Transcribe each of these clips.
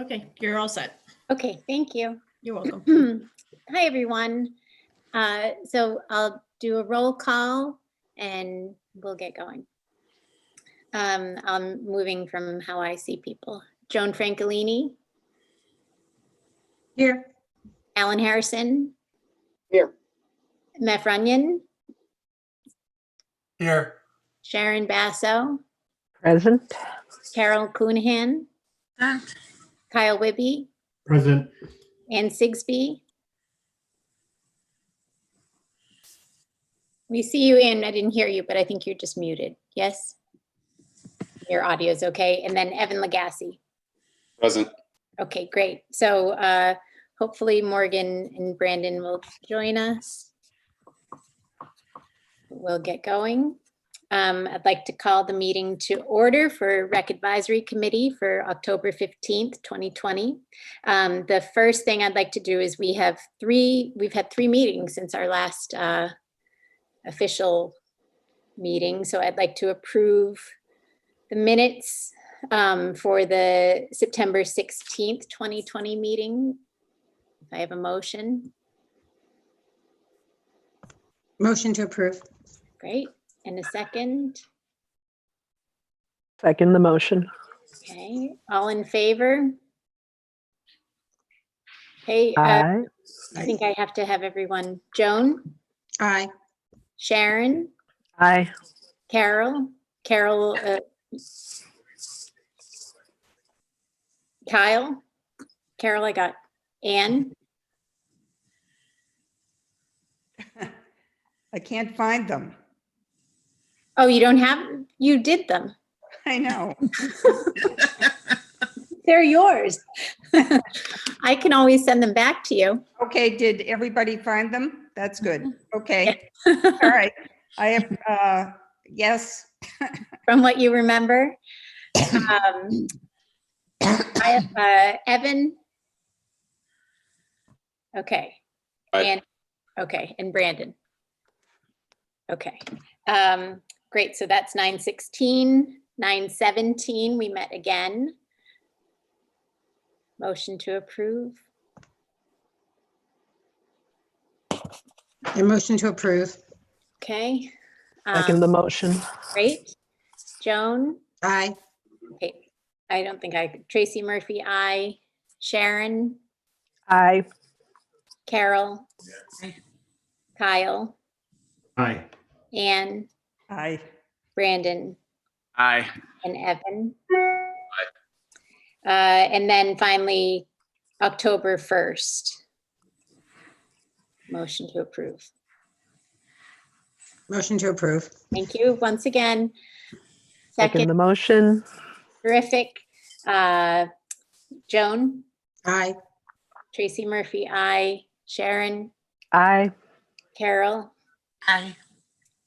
Okay, you're all set. Okay, thank you. You're welcome. Hi, everyone. So I'll do a roll call and we'll get going. I'm moving from how I see people. Joan Francolini, Here. Alan Harrison, Here. Meph Runyon, Here. Sharon Basso, Present. Carol Coonihan, Kyle Wibby, Present. Ann Sigsby. We see you, Ann. I didn't hear you, but I think you're just muted. Yes? Your audio is okay. And then Evan Lagasse. Present. Okay, great. So hopefully Morgan and Brandon will join us. We'll get going. I'd like to call the meeting to order for Rec Advisory Committee for October 15th, 2020. The first thing I'd like to do is we've had three meetings since our last official meeting. So I'd like to approve the minutes for the September 16th, 2020 meeting. If I have a motion. Motion to approve. Great. And a second. Second the motion. Okay. All in favor? Okay. Aye. I think I have to have everyone. Joan, Aye. Sharon, Aye. Carol, Kyle, Carol, I got Ann. I can't find them. Oh, you don't have, you did them. I know. They're yours. I can always send them back to you. Okay, did everybody find them? That's good. Okay. All right. I have, yes. From what you remember. I have Evan. Okay. Aye. And okay, and Brandon. Okay. Great. So that's 9:16, 9:17. We met again. Motion to approve. A motion to approve. Okay. Second the motion. Great. Joan. Aye. Okay. I don't think Tracy Murphy, aye. Sharon, Aye. Carol, Kyle, Aye. Ann, I, Brandon, Aye. and Evan. And then finally, October 1st. Motion to approve. Motion to approve. Thank you once again. Second the Second, motion. terrific. Joan, Aye. Tracy Murphy, aye. Sharon, Aye. Carol, Aye.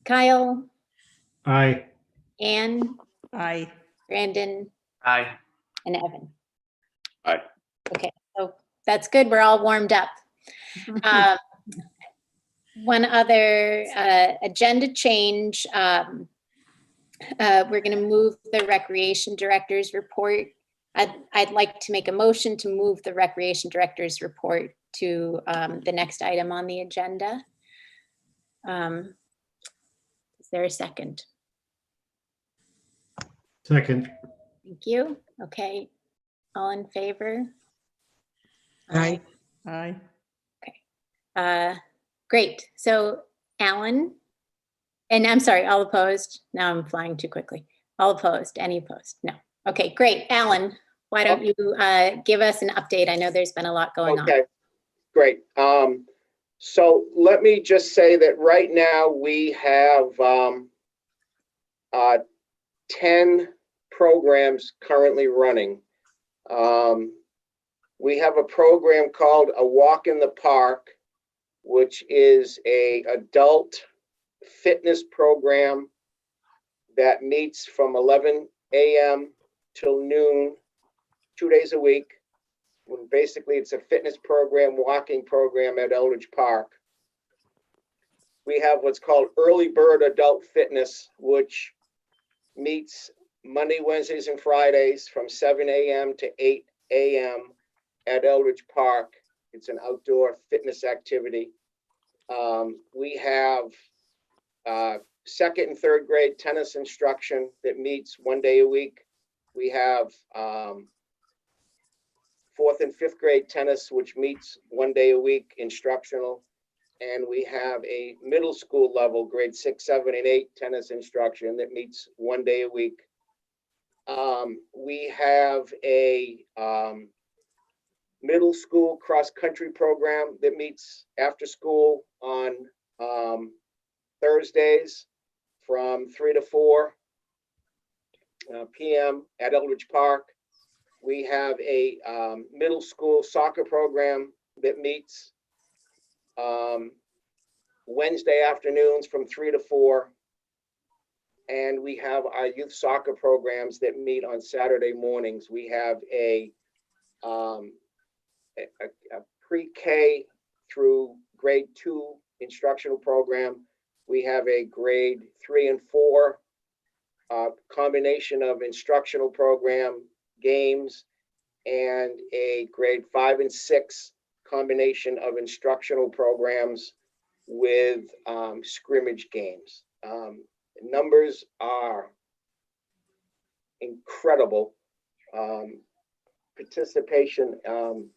Kyle, Aye. Ann, I, Brandon, Aye. and Evan. Aye. Okay, so that's good. We're all warmed up. One other agenda change. We're going to move the Recreation Director's report. I'd like to make a motion to move the Recreation Director's report to the next item on the agenda. Is there a second? Second. Thank you. Okay. All in favor? Aye. I, Great. So Alan, and I'm sorry, all opposed. Now I'm flying too quickly. All opposed, any opposed? No. Okay, great. Alan, why don't you give us an update? I know there's been a lot going on. Okay, great. So let me just say that right now we have 10 programs currently running. We have a program called A Walk in the Park, which is an adult fitness program that meets from 11 a.m. till noon, 2 days a week. When basically it's a fitness program, walking program at Eldridge Park. We have what's called Early Bird Adult Fitness, which meets Monday, Wednesdays, and Fridays from 7 a.m. to 8 a.m. at Eldridge Park. It's an outdoor fitness activity. We have second and third grade tennis instruction that meets 1 day a week. We have fourth and fifth grade tennis, which meets 1 day a week, instructional. And we have a middle school level, grade 6, 7, and 8 tennis instruction that meets 1 day a week. We have a middle school cross-country program that meets after school on Thursdays from 3 to 4 p.m. at Eldridge Park. We have a middle school soccer program that meets Wednesday afternoons from 3 to 4. And we have our youth soccer programs that meet on Saturday mornings. We have a pre-K through grade 2 instructional program. We have a grade 3 and 4 combination of instructional program, games, and a grade 5 and 6 combination of instructional programs with scrimmage games. Numbers are incredible. Participation, I'm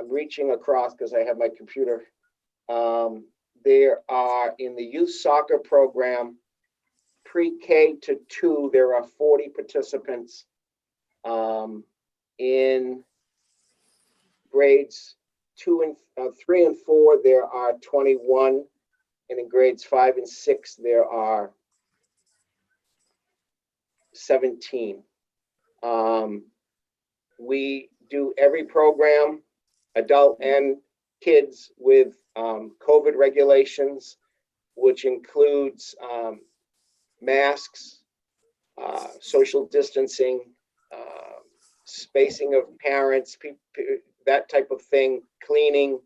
reaching across because I have my computer. There are, in the youth soccer program, pre-K to 2, there are 40 participants. In grades 3 and 4, there are 21. And in grades 5 and 6, there are 17. We do every program, adult and kids, with COVID regulations, which includes masks, social distancing, spacing of parents, that type of thing, cleaning,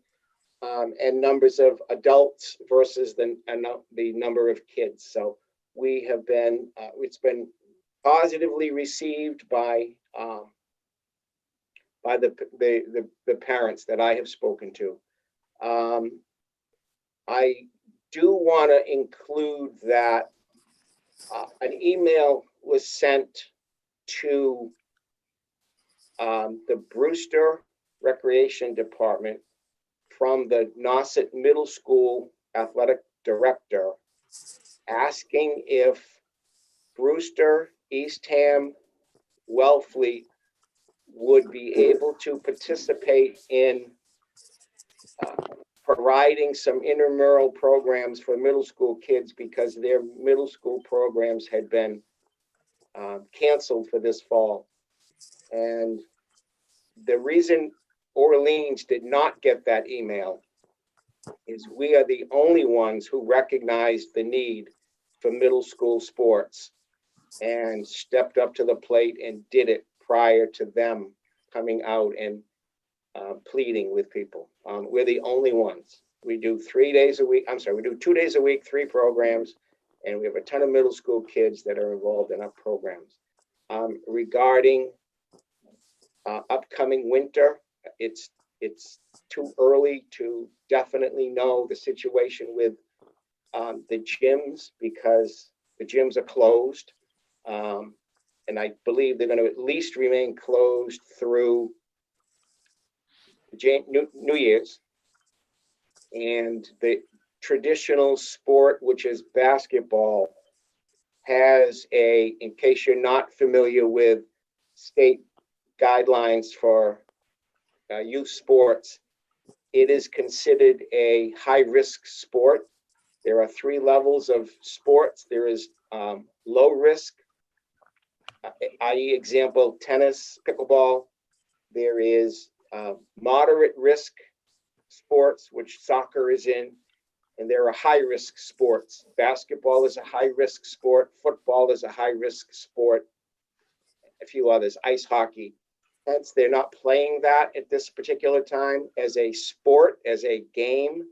and numbers of adults versus the number of kids. So we have been, it's been positively received by the parents that I have spoken to. I do want to include that an email was sent to the Brewster Recreation Department from the Nauset Middle School Athletic Director asking if Brewster, Eastham, Wellfleet would be able to participate in providing some intramural programs for middle school kids because their middle school programs had been canceled for this fall. And the reason Orleans did not get that email is we are the only ones who recognized the need for middle school sports and stepped up to the plate and did it prior to them coming out and pleading with people. We're the only ones. We do 3 days a week. I'm sorry, we do 2 days a week, 3 programs, and we have a ton of middle school kids that are involved in our programs. Regarding upcoming winter, it's too early to definitely know the situation with the gyms because the gyms are closed. And I believe they're going to at least remain closed through New Year's. And the traditional sport, which is basketball, has in case you're not familiar with state guidelines for youth sports, it is considered a high-risk sport. There are 3 levels of sports. There is low risk, i.e. example, tennis, pickleball. There is moderate risk sports, which soccer is in, and there are high-risk sports. Basketball is a high-risk sport. Football is a high-risk sport. A few others, ice hockey. Hence, they're not playing that at this particular time as a sport, as a game.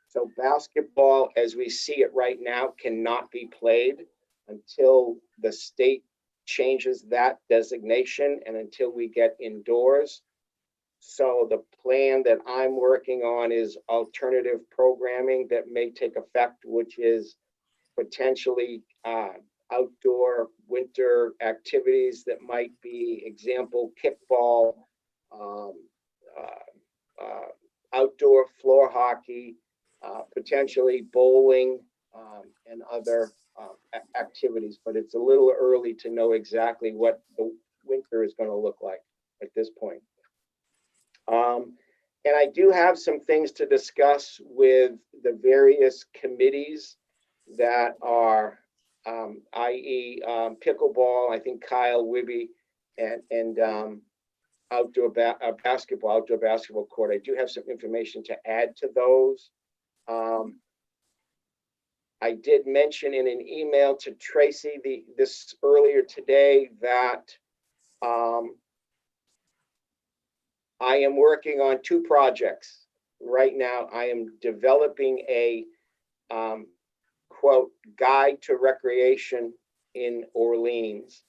So basketball, as we see it right now, cannot be played until the state changes that designation and until we get indoors. So the plan that I'm working on is alternative programming that may take effect, which is potentially outdoor winter activities that might be, example, kickball, outdoor floor hockey, potentially bowling, and other activities. But it's a little early to know exactly what the winter is going to look like at this point. And I do have some things to discuss with the various committees that are, i.e. Pickleball, I think Kyle Wibby, and outdoor basketball court. I do have some information to add to those. I did mention in an email to Tracy this earlier today that I am working on 2 projects right now. I am developing a quote guide to recreation in Orleans,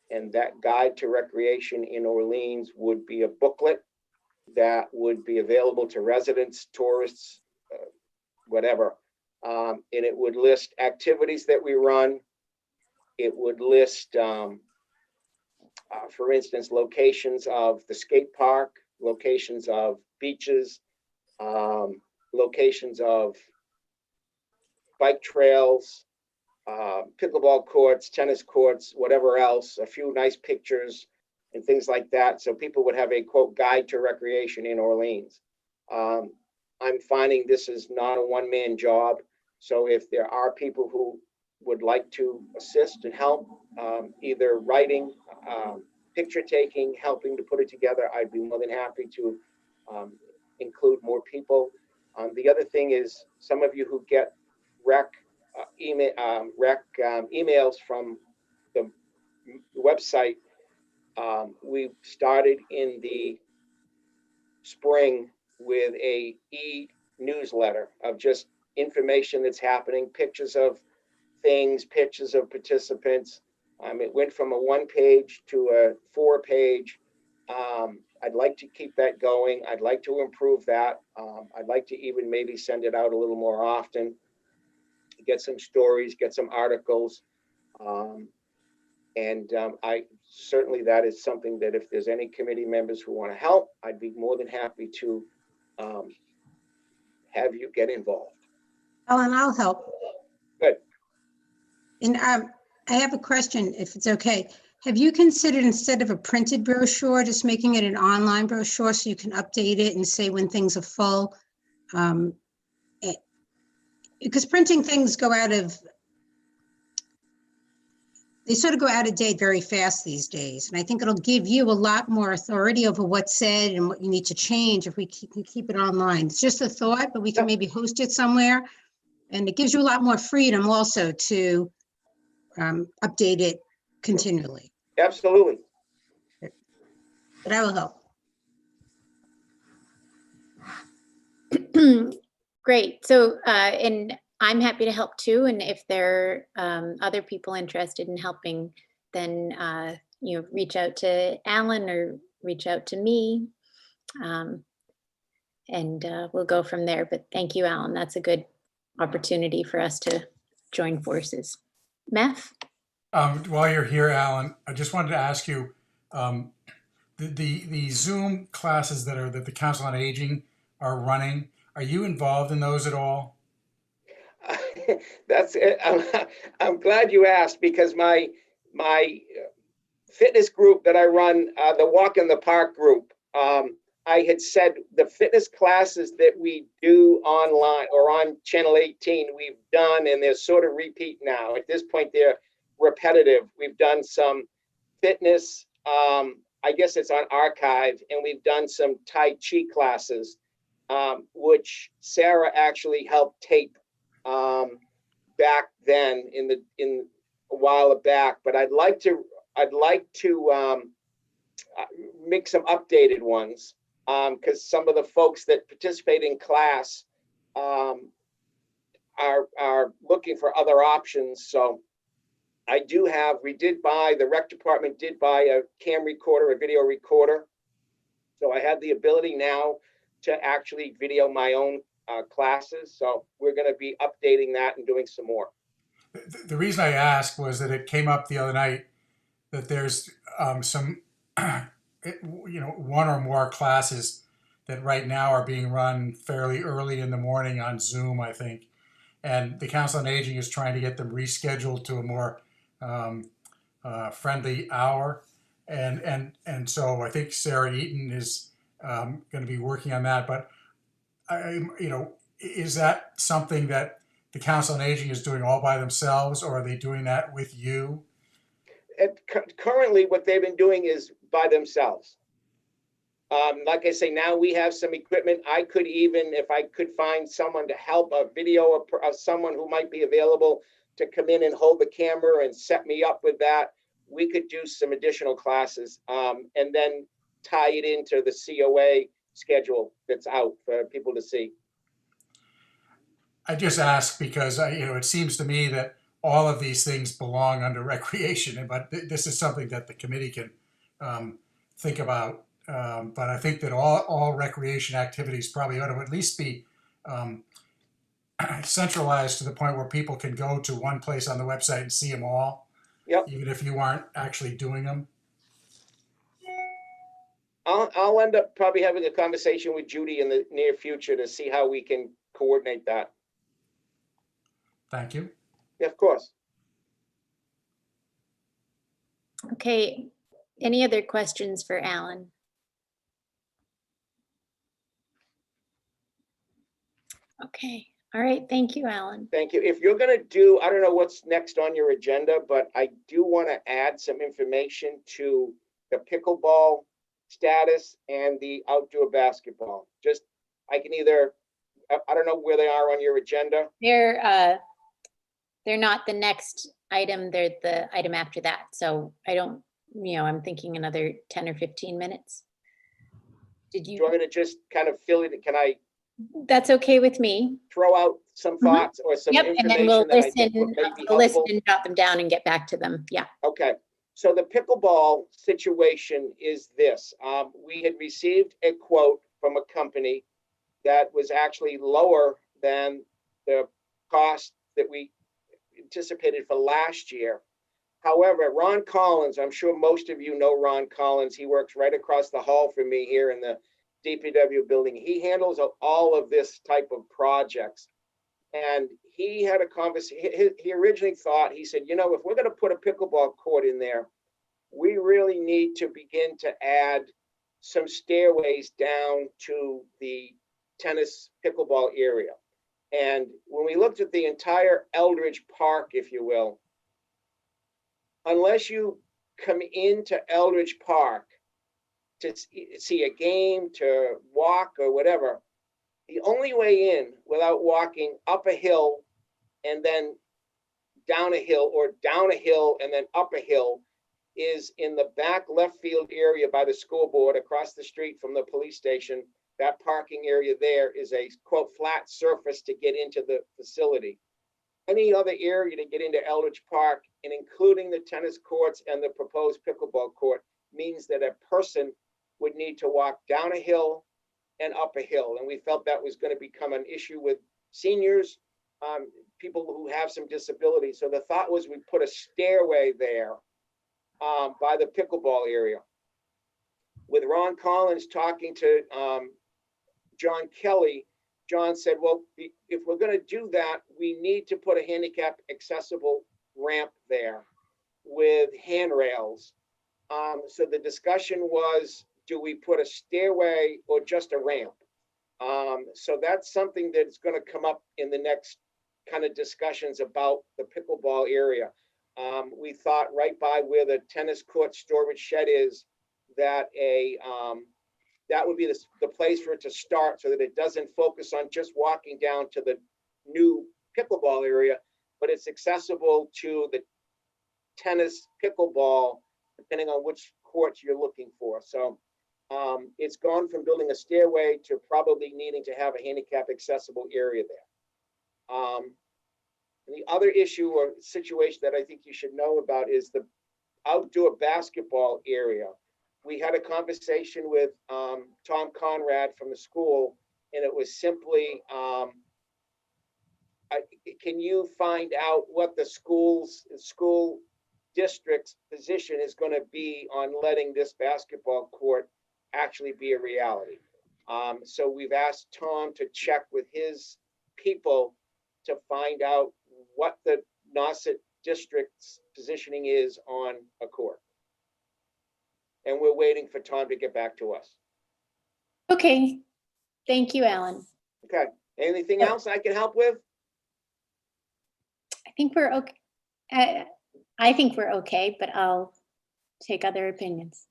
and that guide to recreation in Orleans would be a booklet that would be available to residents, tourists, whatever. And it would list activities that we run. It would list, for instance, locations of the skate park, locations of beaches, locations of bike trails, pickleball courts, tennis courts, whatever else, a few nice pictures and things like that. So people would have a quote guide to recreation in Orleans. I'm finding this is not a one-man job. So if there are people who would like to assist and help, either writing, picture taking, helping to put it together, I'd be more than happy to include more people. The other thing is some of you who get emails from the website, we started in the spring with a e-newsletter of just information that's happening, pictures of things, pictures of participants. It went from a 1-page to a 4-page. I'd like to keep that going. I'd like to improve that. I'd like to even maybe send it out a little more often, get some stories, get some articles. I certainly, that is something that if there's any committee members who want to help, I'd be more than happy to have you get involved. Ellen, I'll help. Good. And I have a question, if it's okay. Have you considered, instead of a printed brochure, just making it an online brochure so you can update it and say when things are full? Because printing things they sort of go out of date very fast these days. And I think it'll give you a lot more authority over what's said and what you need to change if we keep it online. It's just a thought, but we can maybe host it somewhere. And it gives you a lot more freedom also to update it continually. Absolutely. But I will help. Great. So, and I'm happy to help too. And if there are other people interested in helping, then, reach out to Alan or reach out to me. And we'll go from there. But thank you, Alan. That's a good opportunity for us to join forces. Meth? While you're here, Alan, I just wanted to ask you, the Zoom classes that the Council on Aging are running, are you involved in those at all? That's it. I'm glad you asked, because my fitness group that I run, the Walk in the Park group, I had said the fitness classes that we do online or on Channel 18, we've done, and they're sort of repeat now. At this point, they're repetitive. We've done some fitness, I guess it's on archive, and we've done some Tai Chi classes, which Sarah actually helped tape back then in a while back. But I'd like to make some updated ones, because some of the folks that participate in class are looking for other options. So the rec department did buy a cam recorder, a video recorder. So I have the ability now to actually video my own classes. So we're going to be updating that and doing some more. The reason I asked was that it came up the other night that there's some, one or more classes that right now are being run fairly early in the morning on Zoom, I think. And the Council on Aging is trying to get them rescheduled to a more friendly hour. And so I think Sarah Eaton is going to be working on that. But, is that something that the Council on Aging is doing all by themselves, or are they doing that with you? Currently, what they've been doing is by themselves. Like I say, now we have some equipment. I could even, if I could find someone to help, a video of someone who might be available to come in and hold the camera and set me up with that, we could do some additional classes and then tie it into the COA schedule that's out for people to see. I just ask because it seems to me that all of these things belong under recreation, but this is something that the committee can think about. But I think that all recreation activities probably ought to at least be centralized to the point where people can go to one place on the website and see them all, Yep. even if you aren't actually doing them. I'll end up probably having a conversation with Judy in the near future to see how we can coordinate that. Thank you. Yeah, of course. Okay, any other questions for Alan? Okay, all right, thank you, Alan. Thank you. If you're going to do, I don't know what's next on your agenda, but I do want to add some information to the pickleball status and the outdoor basketball. Just, I can either, I don't know where they are on your agenda. They're not the next item, they're the item after that. So I don't, I'm thinking another 10 or 15 minutes. Did Do you? you want me to just kind of fill it? Can I That's okay with me. throw out some thoughts or some Yep, and then we'll information that I think listen, may be we'll listen helpful? and jot them down and get back to them. Yeah. Okay, so the pickleball situation is this. We had received a quote from a company that was actually lower than the cost that we anticipated for last year. However, Ron Collins, I'm sure most of you know Ron Collins. He works right across the hall from me here in the DPW building. He handles all of this type of projects. And he had a conversation. He originally thought, he said, if we're going to put a pickleball court in there, we really need to begin to add some stairways down to the tennis pickleball area. And when we looked at the entire Eldridge Park, if you will, unless you come into Eldridge Park to see a game, to walk or whatever, the only way in without walking up a hill and then down a hill, or down a hill and then up a hill, is in the back left field area by the school board across the street from the police station. That parking area there is a quote flat surface to get into the facility. Any other area to get into Eldridge Park, and including the tennis courts and the proposed pickleball court, means that a person would need to walk down a hill and up a hill. And we felt that was going to become an issue with seniors, people who have some disabilities. So the thought was we put a stairway there by the pickleball area. With Ron Collins talking to John Kelly, John said, well, if we're going to do that, we need to put a handicap accessible ramp there with handrails. So the discussion was, do we put a stairway or just a ramp? So that's something that's going to come up in the next kind of discussions about the pickleball area. We thought right by where the tennis court storage shed is, that that would be the place for it to start, so that it doesn't focus on just walking down to the new pickleball area, but it's accessible to the tennis pickleball, depending on which courts you're looking for. So it's gone from building a stairway to probably needing to have a handicap accessible area there. And the other issue or situation that I think you should know about is the outdoor basketball area. We had a conversation with Tom Conrad from the school, and it was simply, can you find out what the school district's position is going to be on letting this basketball court actually be a reality? So we've asked Tom to check with his people to find out what the Nauset district's positioning is on a court. And we're waiting for Tom to get back to us. Okay, thank you, Alan. Okay, anything else I can help with? I think we're okay. I think we're okay, but I'll take other opinions.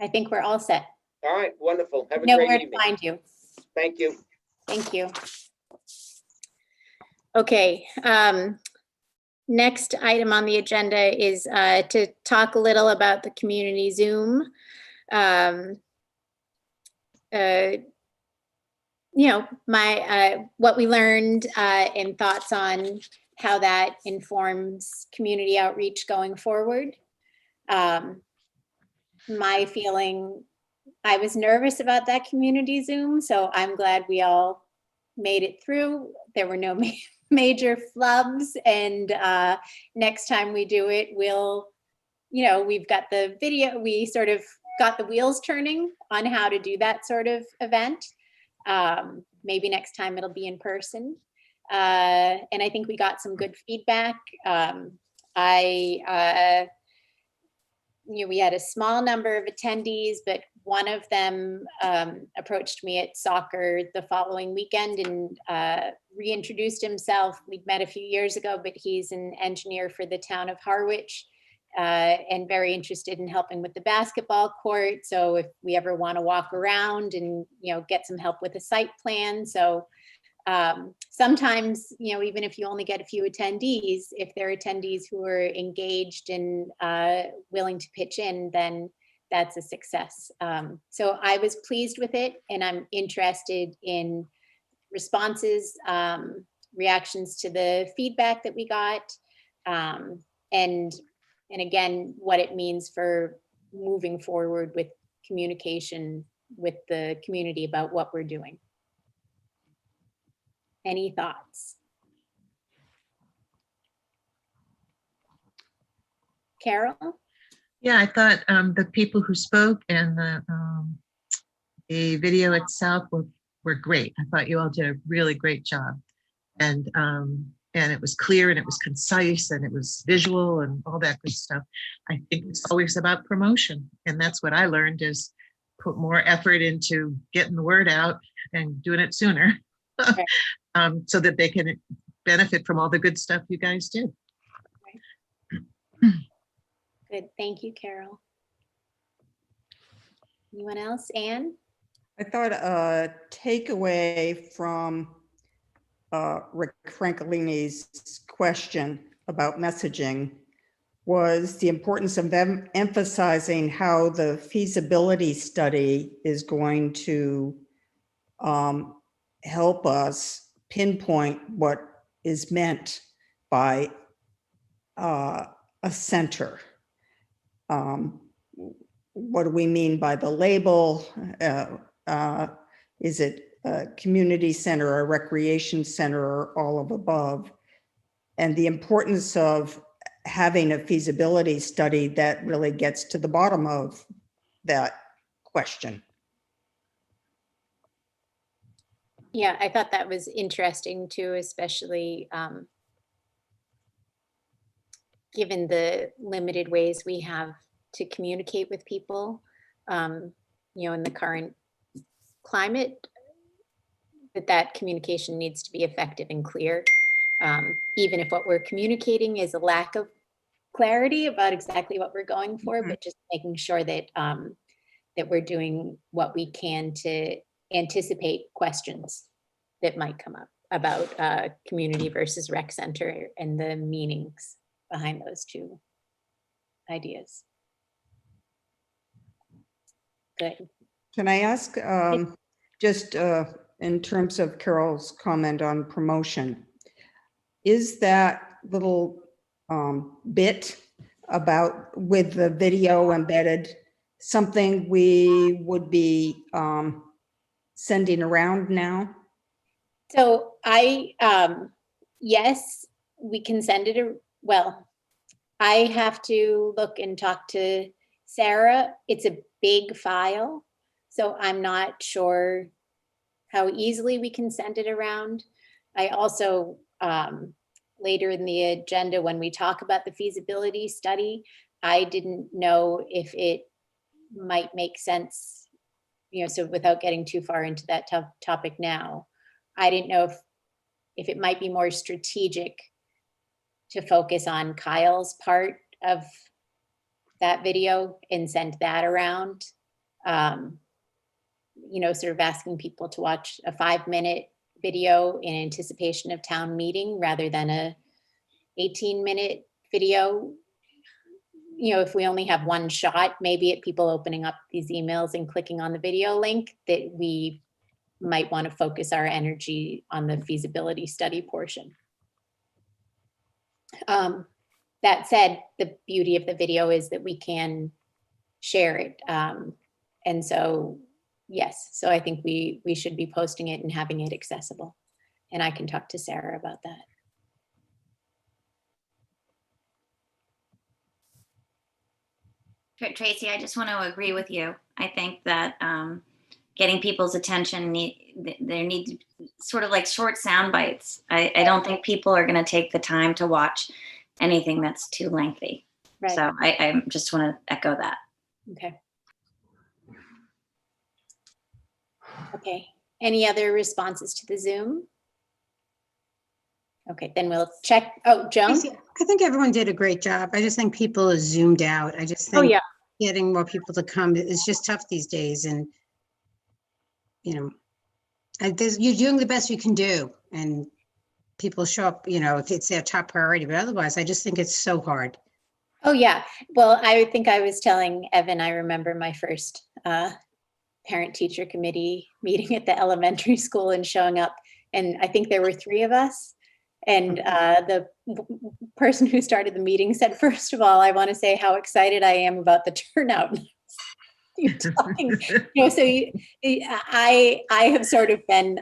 I think we're all set. All right, wonderful. Have a Know great where to evening. find you. Thank you. Thank you. Okay, next item on the agenda is to talk a little about the community Zoom. You know, what we learned and thoughts on how that informs community outreach going forward. My feeling, I was nervous about that community Zoom, so I'm glad we all made it through. There were no major flubs, and next time we do it, we'll, you know, we've got the video, we sort of got the wheels turning on how to do that sort of event. Maybe next time it'll be in person. And I think we got some good feedback. You know, we had a small number of attendees, but one of them approached me at soccer the following weekend and reintroduced himself. We'd met a few years ago, but he's an engineer for the town of Harwich and very interested in helping with the basketball court. So if we ever want to walk around and, you know, get some help with a site plan. So sometimes, you know, even if you only get a few attendees, if there are attendees who are engaged and willing to pitch in, then that's a success. So I was pleased with it, and I'm interested in responses, reactions to the feedback that we got, and again, what it means for moving forward with communication with the community about what we're doing. Any thoughts? Carol? Yeah, I thought the people who spoke and the video itself were great. I thought you all did a really great job. And it was clear and it was concise and it was visual and all that good stuff. I think it's always about promotion. And that's what I learned, is put more effort into getting the word out and doing it sooner. Right. So that they can benefit from all the good stuff you guys did. Right. Good, thank you, Carol. Anyone else? Anne? I thought a takeaway from Rick Francolini's question about messaging was the importance of them emphasizing how the feasibility study is going to help us pinpoint what is meant by a center. What do we mean by the label? Is it a community center, a recreation center, or all of above? And the importance of having a feasibility study that really gets to the bottom of that question. Yeah, I thought that was interesting too, especially given the limited ways we have to communicate with people, you know, in the current climate, that communication needs to be effective and clear. Even if what we're communicating is a lack of clarity about exactly what we're going for, but just making sure that that we're doing what we can to anticipate questions that might come up about community versus rec center and the meanings behind those two ideas. Good. Can I ask, just in terms of Carol's comment on promotion, is that little bit about with the video embedded something we would be sending around now? So yes, we can send it. Well, I have to look and talk to Sarah. It's a big file, so I'm not sure how easily we can send it around. I also, later in the agenda, when we talk about the feasibility study, I didn't know if it might make sense, so without getting too far into that topic now, I didn't know if it might be more strategic to focus on Kyle's part of that video and send that around. Sort of asking people to watch a 5-minute video in anticipation of town meeting rather than a 18-minute video. If we only have one shot, maybe at people opening up these emails and clicking on the video link, that we might want to focus our energy on the feasibility study portion. That said, the beauty of the video is that we can share it. And so, yes, so I think we should be posting it and having it accessible. And I can talk to Sarah about that. Tracy, I just want to agree with you. I think that getting people's attention, there need to be sort of like short sound bites. I don't think people are going to take the time to watch anything that's too lengthy. Right. So I just want to echo that. Okay. Okay. Any other responses to the Zoom? Okay, then we'll check. Oh, Joan? I think everyone did a great job. I just think people are zoomed out. I just think getting more people to come is just tough these days. And, you're doing the best you can do. And people show up, if it's their top priority. But otherwise, I just think it's so hard. Oh, yeah. Well, I think I was telling Evan, I remember my first parent-teacher committee meeting at the elementary school and showing up. And I think there were 3 of us. And the person who started the meeting said, first of all, I want to say how excited I am about the turnout. You're talking, I have sort of been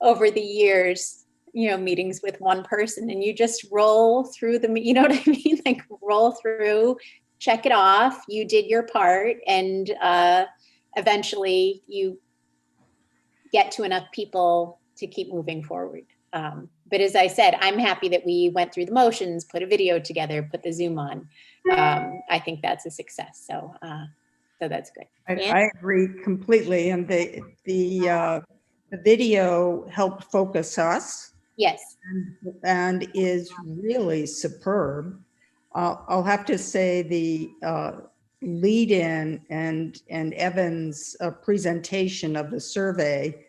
over the years, meetings with one person, and you just roll through the, you know what I mean? Like roll through, check it off. You did your part, and eventually you get to enough people to keep moving forward. But as I said, I'm happy that we went through the motions, put a video together, put the Zoom on. I think that's a success. So that's good. I agree completely. And the video helped focus us. Yes. And is really superb. I'll have to say the lead-in and Evan's presentation of the survey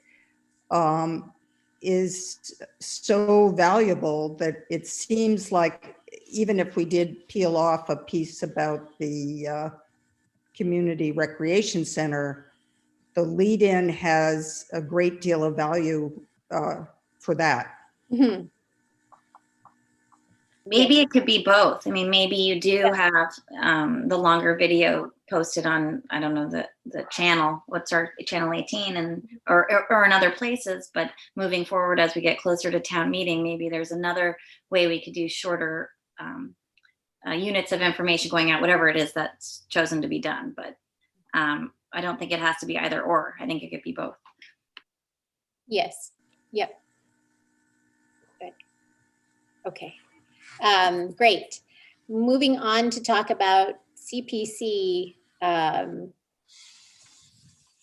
is so valuable that it seems like even if we did peel off a piece about the community recreation center, the lead-in has a great deal of value for that. Mm-hmm. Maybe it could be both. I mean, maybe you do have the longer video posted on, I don't know, the channel, what's our channel 18 and or in other places, but moving forward as we get closer to town meeting, maybe there's another way we could do shorter units of information going out, whatever it is that's chosen to be done. But I don't think it has to be either or. I think it could be both. Yes. Yep. Good. Okay. Great. Moving on to talk about CPC.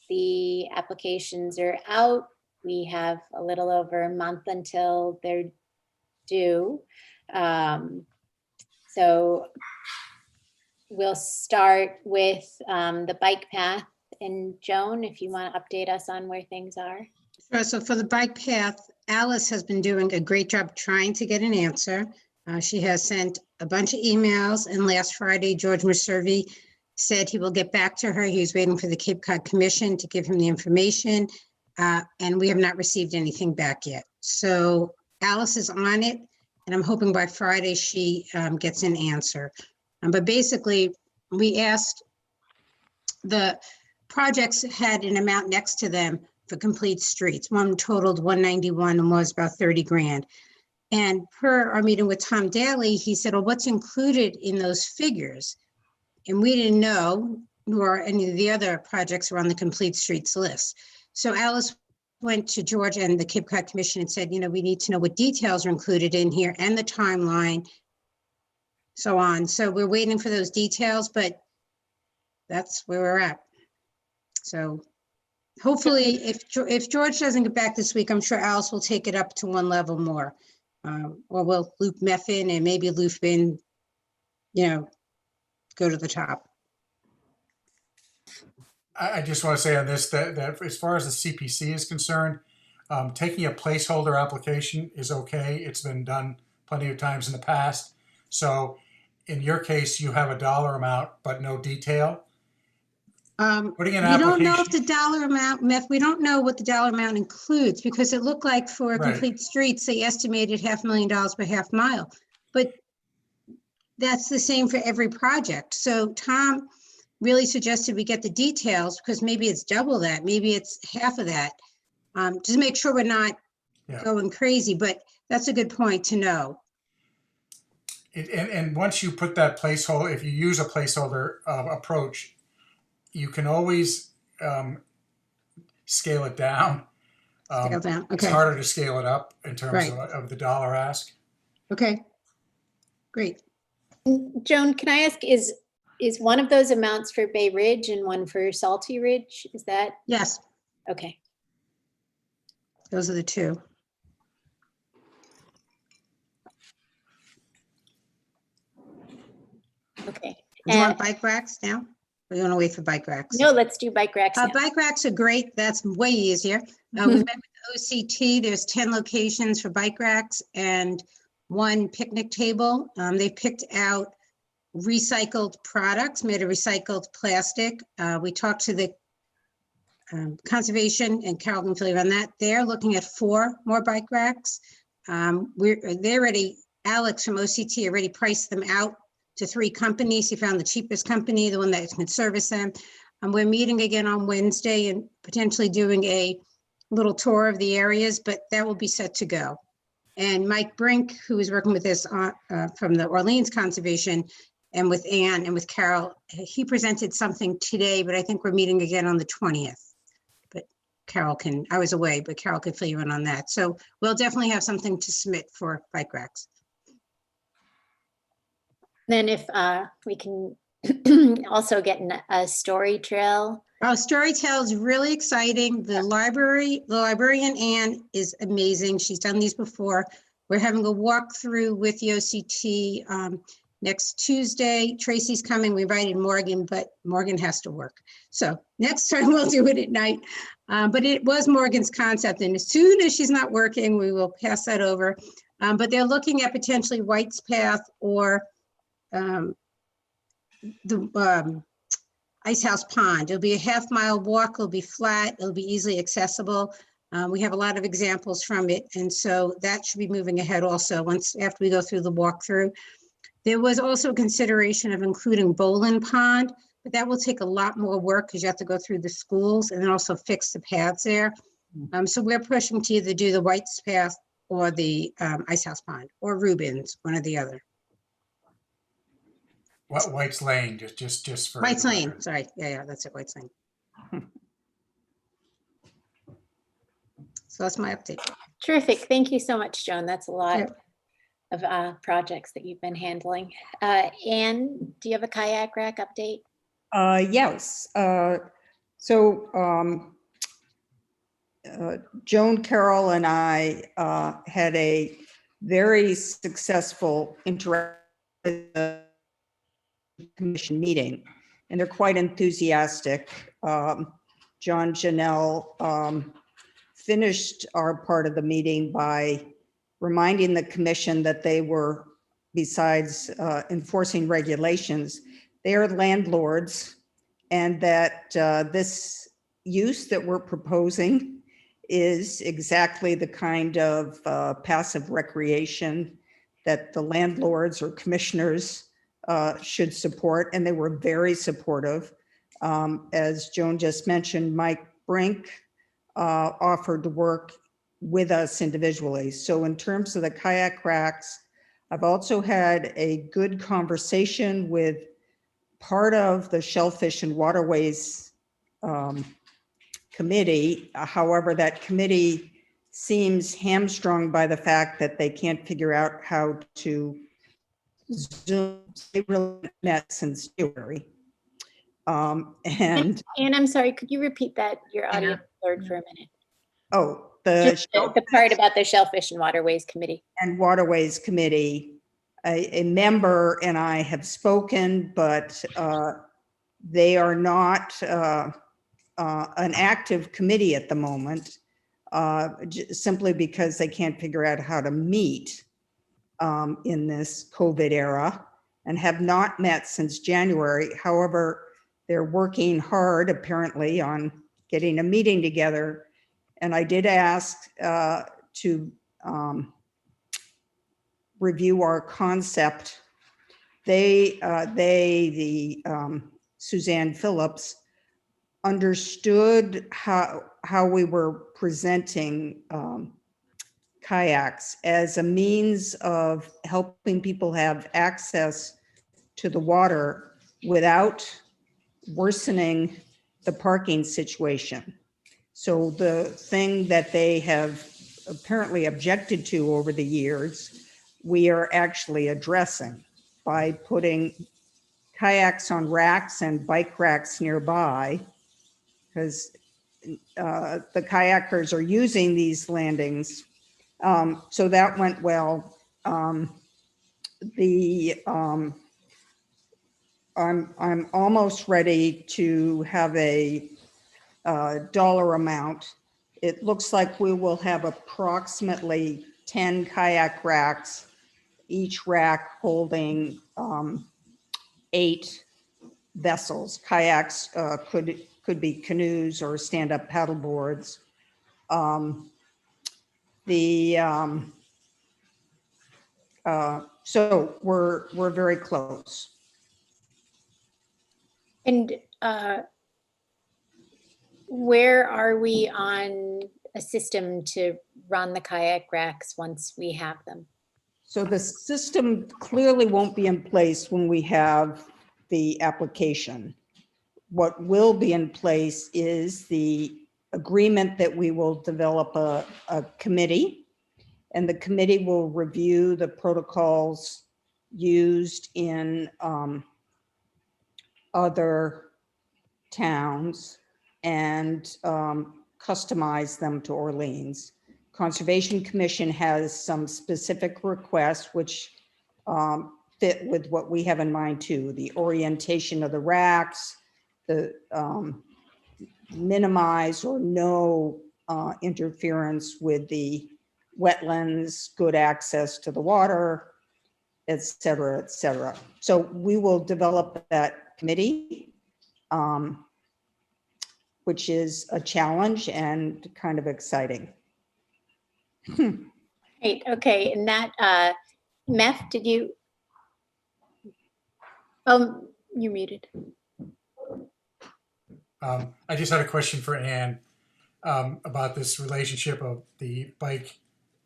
The applications are out. We have a little over a month until they're due. So we'll start with the bike path. And Joan, if you want to update us on where things are. Sure. So for the bike path, Alice has been doing a great job trying to get an answer. She has sent a bunch of emails, and last Friday, George Mercervi said he will get back to her. He was waiting for the Cape Cod Commission to give him the information, and we have not received anything back yet. So Alice is on it. And I'm hoping by Friday she gets an answer. But basically, we asked, the projects had an amount next to them for complete streets. One totaled 191 and was about 30 grand. And per our meeting with Tom Daly, he said, well, what's included in those figures? And we didn't know, nor any of the other projects were on the complete streets list. So Alice went to George and the Cape Cod Commission and said, we need to know what details are included in here and the timeline, so on. So we're waiting for those details, but that's where we're at. So hopefully, if George doesn't get back this week, I'm sure Alice will take it up to one level more. Or we'll loop Meth in and maybe loop in, go to the top. I just want to say on this that as far as the CPC is concerned, taking a placeholder application is okay. It's been done plenty of times in the past. So in your case, you have a dollar amount, but no detail. Putting an We don't know if application, the dollar amount, Meth, we don't know what the dollar amount includes because it looked like for Right. complete streets, they estimated $500,000 per half mile. But that's the same for every project. So Tom really suggested we get the details because maybe it's double that, maybe it's half of that. Just make sure we're not Yeah. going crazy, but that's a good point to know. and once you put that placeholder, if you use a placeholder approach, you can always scale it down. Scale down, It's okay, harder to scale it up in terms Right. of the dollar ask. okay, great. Joan, can I ask, is one of those amounts for Bay Ridge and one for Salty Ridge? Is that, Yes, okay. those are the two. Okay. Do you want bike racks now? Or you want to wait for bike racks? No, let's do bike racks now. Bike racks are great. That's way easier. We met with OCT. There's 10 locations for bike racks and one picnic table. They picked out recycled products made of recycled plastic. We talked to the conservation, and Carol can fill you on that. They're looking at 4 more bike racks. Alex from OCT already priced them out to 3 companies. He found the cheapest company, the one that can service them. We're meeting again on Wednesday and potentially doing a little tour of the areas, but that will be set to go. And Mike Brink, who is working with us from the Orleans Conservation, and with Ann and with Carol, he presented something today, but I think we're meeting again on the 20th. But I was away, but Carol could fill you in on that. So we'll definitely have something to submit for bike racks. Then if we can also get a story trail. Oh, Storytell is really exciting. The librarian Ann is amazing. She's done these before. We're having a walkthrough with the OCT next Tuesday. Tracy's coming. We invited Morgan, but Morgan has to work. So next time we'll do it at night. But it was Morgan's concept. And as soon as she's not working, we will pass that over. But they're looking at potentially White's Path or the Ice House Pond. It'll be a half-mile walk. It'll be flat. It'll be easily accessible. We have a lot of examples from it. And so that should be moving ahead also after we go through the walkthrough. There was also a consideration of including Bolin Pond, but that will take a lot more work because you have to go through the schools and then also fix the paths there. So we're pushing to either do the White's Path or the Ice House Pond or Rubens, one or the other. White's Lane, just for White's the Lane, record. sorry. Yeah, that's it, White's Lane. So that's my update. Terrific. Thank you so much, Joan. That's a lot Yep. of projects that you've been handling. Anne, do you have a kayak rack update? Yes. Joan, Carol, and I had a very successful interactive commission meeting, and they're quite enthusiastic. John Janelle finished our part of the meeting by reminding the commission that they were, besides enforcing regulations, they are landlords, and that this use that we're proposing is exactly the kind of passive recreation that the landlords or commissioners should support, and they were very supportive. As Joan just mentioned, Mike Brink offered to work with us individually. So in terms of the kayak racks, I've also had a good conversation with part of the Shellfish and Waterways committee. However, that committee seems hamstrung by the fact that they can't figure out how to Zoom. They really met since January. And I'm sorry, could you repeat that? Your audio blurred for a minute. oh, Just the part about the Shellfish and Waterways Committee. and Waterways Committee, a member and I have spoken, but they are not an active committee at the moment, simply because they can't figure out how to meet in this COVID era and have not met since January. However, they're working hard apparently on getting a meeting together. And I did ask to review our concept. Suzanne Phillips, understood how we were presenting kayaks as a means of helping people have access to the water without worsening the parking situation. So the thing that they have apparently objected to over the years, we are actually addressing by putting kayaks on racks and bike racks nearby, because the kayakers are using these landings. So that went well. I'm almost ready to have a dollar amount. It looks like we will have approximately 10 kayak racks, each rack holding 8 vessels. Kayaks could be canoes or stand-up paddle boards. So we're very close. And where are we on a system to run the kayak racks once we have them? So the system clearly won't be in place when we have the application. What will be in place is the agreement that we will develop a committee, and the committee will review the protocols used in other towns and customize them to Orleans. Conservation Commission has some specific requests which fit with what we have in mind too. The orientation of the racks, the minimize or no interference with the wetlands, good access to the water, et cetera, et cetera. So we will develop that committee, which is a challenge and kind of exciting. Right, okay, and that, Meth, did you? You're muted. I just had a question for Anne about this relationship of the bike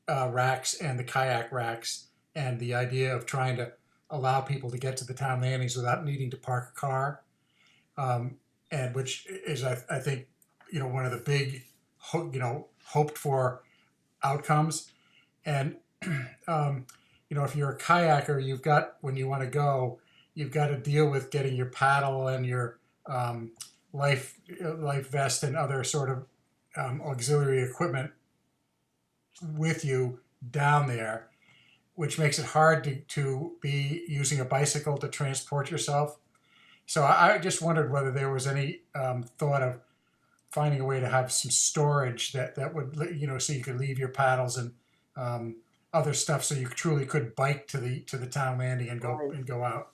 racks and the kayak racks, and the idea of trying to allow people to get to the town landings without needing to park a car, and which is, I think, one of the big, hoped for outcomes. And if you're a kayaker, you've got, when you want to go, you've got to deal with getting your paddle and your life vest and other sort of auxiliary equipment with you down there, which makes it hard to be using a bicycle to transport yourself. So I just wondered whether there was any thought of finding a way to have some storage that would, so you could leave your paddles and other stuff, so you truly could bike to the town landing and go out.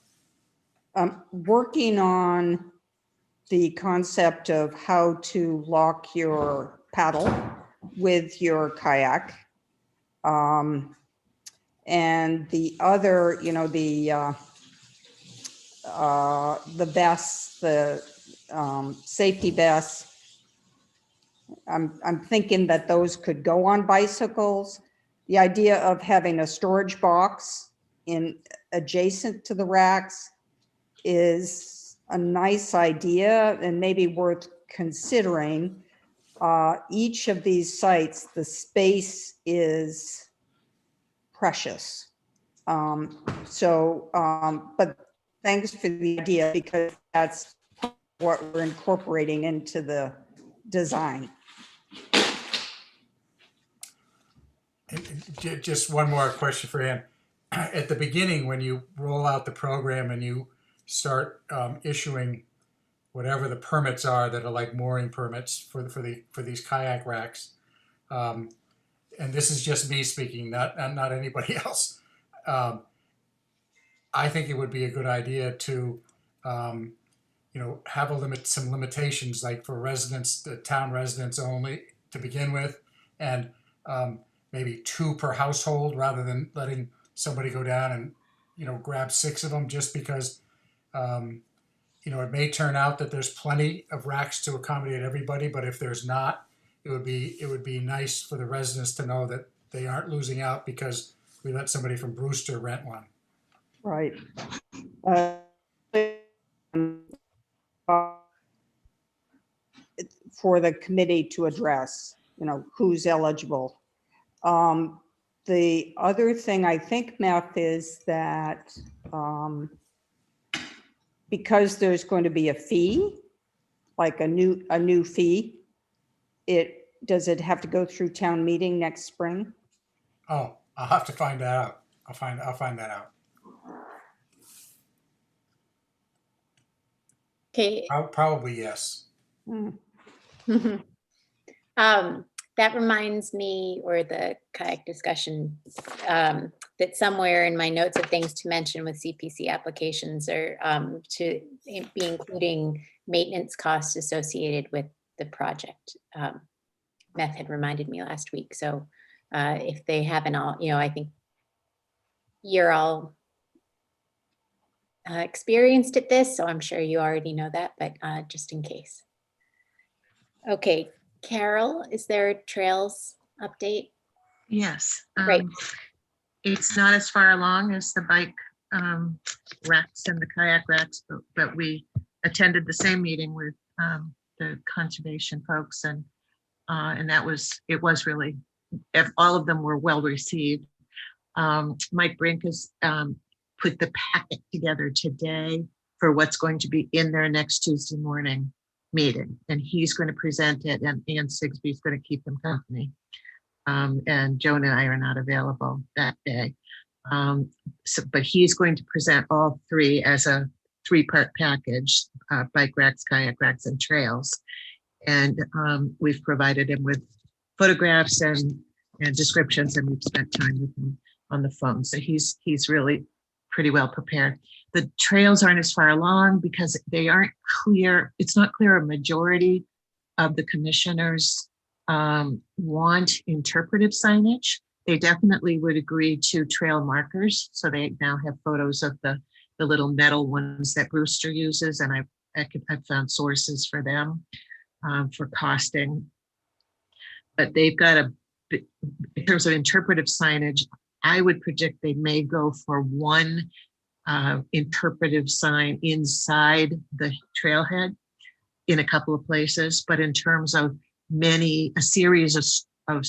Working on the concept of how to lock your paddle with your kayak. And the other, the vests, the safety vests, I'm thinking that those could go on bicycles. The idea of having a storage box adjacent to the racks is a nice idea and maybe worth considering. Each of these sites, the space is precious. But thanks for the idea, because that's what we're incorporating into the design. Just one more question for Ann. At the beginning, when you roll out the program and you start issuing whatever the permits are that are like mooring permits for these kayak racks, and this is just me speaking, not anybody else. I think it would be a good idea to, have some limitations, like for residents, the town residents only to begin with, and maybe 2 per household, rather than letting somebody go down and, grab 6 of them, just because, it may turn out that there's plenty of racks to accommodate everybody, but if there's not, it would be nice for the residents to know that they aren't losing out because we let somebody from Brewster rent one. Right. For the committee to address, who's eligible. The other thing I think, Meth, is that because there's going to be a fee, like a new fee, does it have to go through town meeting next spring? Oh, I'll have to find that out. I'll find that out. Okay. Probably yes. That reminds me, or the kayak discussion, that somewhere in my notes of things to mention with CPC applications are to be including maintenance costs associated with the project. Meth had reminded me last week. So if they haven't all, I think you're all experienced at this, so I'm sure you already know that, but just in case. Okay, Carol, is there a trails update? Yes. Great. It's not as far along as the bike racks and the kayak racks, but we attended the same meeting with the conservation folks, and it was really, all of them were well received. Mike Brink has put the packet together today for what's going to be in their next Tuesday morning meeting, and he's going to present it, and Ann Sigsby is going to keep them company. And Joan and I are not available that day. But he's going to present all 3 as a 3-part package, bike racks, kayak racks, and trails. And we've provided him with photographs and descriptions, and we've spent time with him on the phone. So he's really pretty well prepared. The trails aren't as far along because they aren't clear. It's not clear a majority of the commissioners want interpretive signage. They definitely would agree to trail markers. So they now have photos of the little metal ones that Brewster uses. And I've found sources for them for costing. But they've got in terms of interpretive signage, I would predict they may go for 1 interpretive sign inside the trailhead in a couple of places. But in terms of a series of a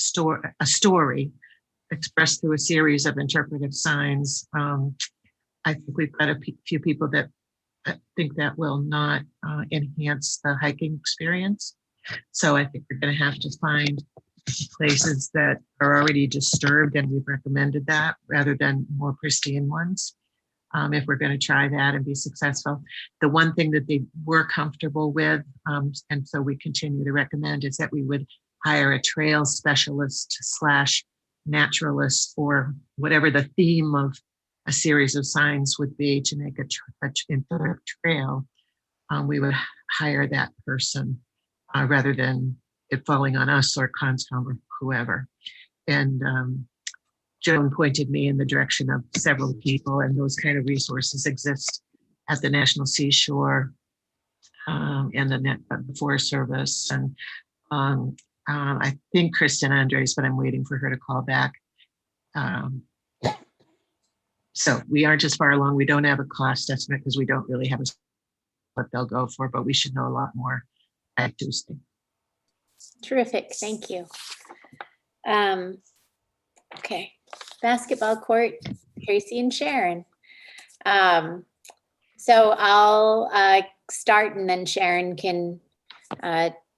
story expressed through a series of interpretive signs, I think we've got a few people that think that will not enhance the hiking experience. So I think we're going to have to find places that are already disturbed, and we've recommended that rather than more pristine ones. If we're going to try that and be successful. The one thing that they were comfortable with, and so we continue to recommend, is that we would hire a trail specialist / naturalist, or whatever the theme of a series of signs would be to make a trail. We would hire that person rather than it falling on us or Conscom or whoever. And Joan pointed me in the direction of several people, and those kind of resources exist at the National Seashore and the Forest Service. And I think Kristen Andres, but I'm waiting for her to call back. So we aren't as far along. We don't have a cost estimate because we don't really have what they'll go for, but we should know a lot more by Tuesday. Terrific, thank you. Okay, basketball court, Tracy and Sharon. So I'll start and then Sharon can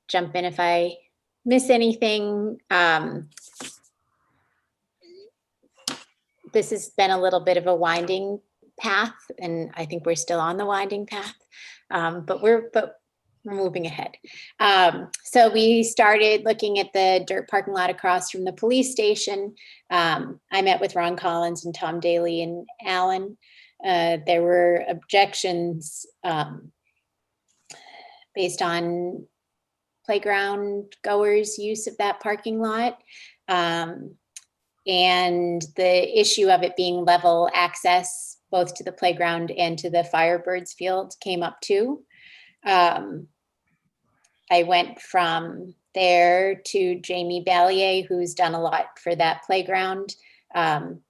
jump in if I miss anything. This has been a little bit of a winding path, and I think we're still on the winding path, but we're moving ahead. So we started looking at the dirt parking lot across from the police station. I met with Ron Collins and Tom Daly and Alan. There were objections based on playground goers' use of that parking lot. And the issue of it being level access, both to the playground and to the Firebirds field, came up too. I went from there to Jamie Ballier, who's done a lot for that playground.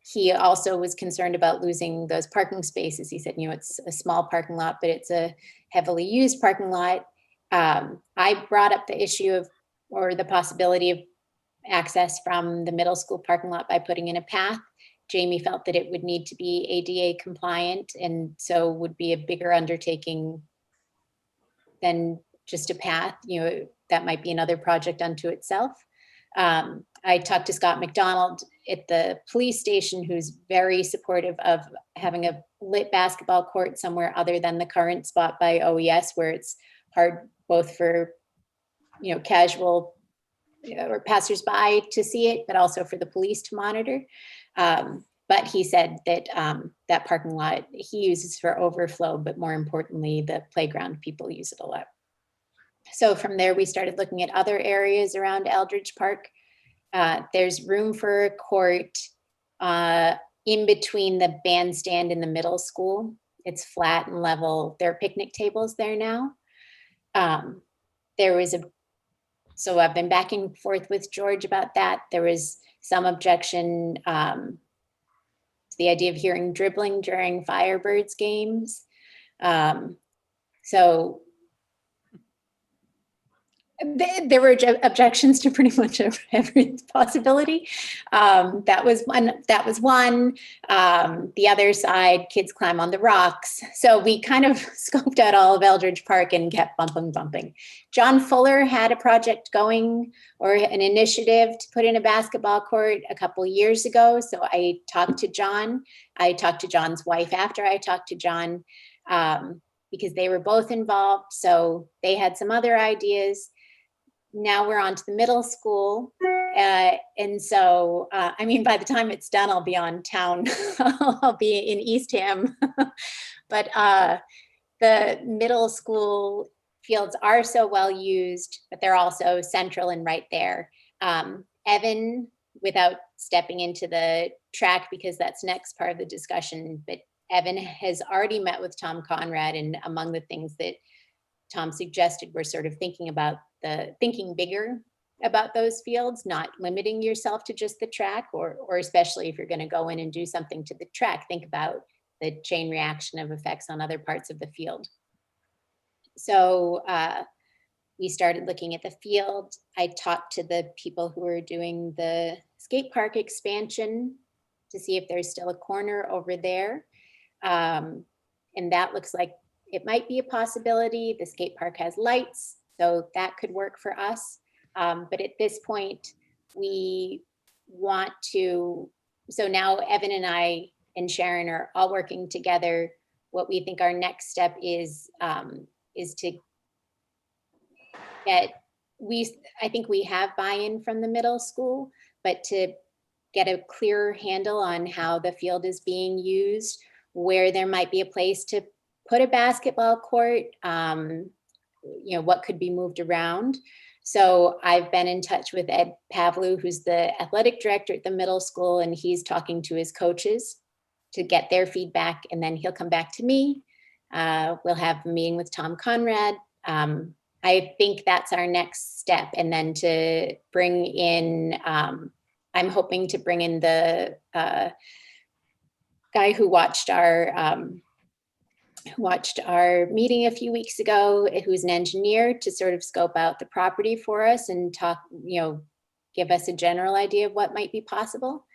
He also was concerned about losing those parking spaces. He said, you know, it's a small parking lot, but it's a heavily used parking lot. I brought up the issue of, or the possibility of access from the middle school parking lot by putting in a path. Jamie felt that it would need to be ADA compliant, and so would be a bigger undertaking than just a path. You know, that might be another project unto itself. I talked to Scott McDonald at the police station, who's very supportive of having a lit basketball court somewhere other than the current spot by OES, where it's hard both for, you know, casual or passersby to see it, but also for the police to monitor. But he said that that parking lot he uses for overflow, but more importantly, the playground people use it a lot. So from there, we started looking at other areas around Eldridge Park. There's room for a court in between the bandstand and the middle school. It's flat and level. There are picnic tables there now. So I've been back and forth with George about that. There was some objection to the idea of hearing dribbling during Firebirds games. So there were objections to pretty much every possibility. That was one. The other side, kids climb on the rocks. So we kind of scoped out all of Eldridge Park and kept bumping. John Fuller had a project going, or an initiative to put in a basketball court a couple years ago. So I talked to John. I talked to John's wife after I talked to John, because they were both involved. So they had some other ideas. Now we're on to the middle school. And so, I mean, by the time it's done, I'll be on town. I'll be in Eastham. But the middle school fields are so well used, but they're also central and right there. Evan, without stepping into the track, because that's next part of the discussion, but Evan has already met with Tom Conrad, and among the things that Tom suggested, we're sort of thinking bigger about those fields, not limiting yourself to just the track, or especially if you're going to go in and do something to the track, think about the chain reaction of effects on other parts of the field. So we started looking at the field. I talked to the people who were doing the skate park expansion to see if there's still a corner over there. And that looks like it might be a possibility. The skate park has lights, so that could work for us. But at this point, we want to, so now Evan and I and Sharon are all working together. What we think our next step is to get, I think we have buy-in from the middle school, but to get a clearer handle on how the field is being used, where there might be a place to put a basketball court, you know, what could be moved around. So I've been in touch with Ed Pavlu, who's the athletic director at the middle school, and he's talking to his coaches to get their feedback, and then he'll come back to me. We'll have a meeting with Tom Conrad. I think that's our next step. And then to bring in, I'm hoping to bring in the guy who watched our meeting a few weeks ago, who's an engineer, to sort of scope out the property for us and talk, give us a general idea of what might be possible.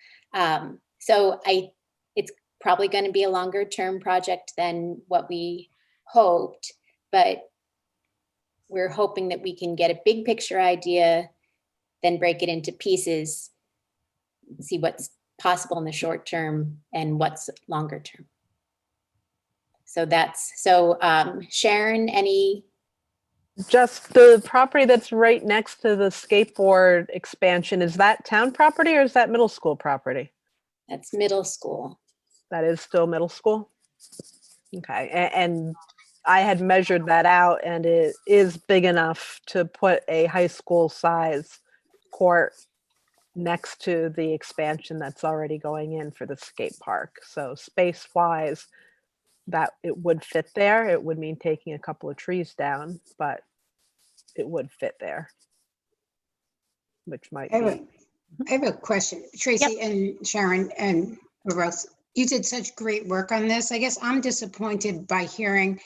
So it's probably going to be a longer term project than what we hoped, but we're hoping that we can get a big picture idea, then break it into pieces, see what's possible in the short term and what's longer term. So Sharon, any? Just the property that's right next to the skateboard expansion, is that town property or is that middle school property? That's middle school. That is still middle school? Okay, and I had measured that out and it is big enough to put a high school size court next to the expansion that's already going in for the skate park. So space wise, that it would fit there. It would mean taking a couple of trees down, but it would fit there, which might I be. have a question, Tracy and Sharon and Rose. You did such great work on this. I guess I'm disappointed by hearing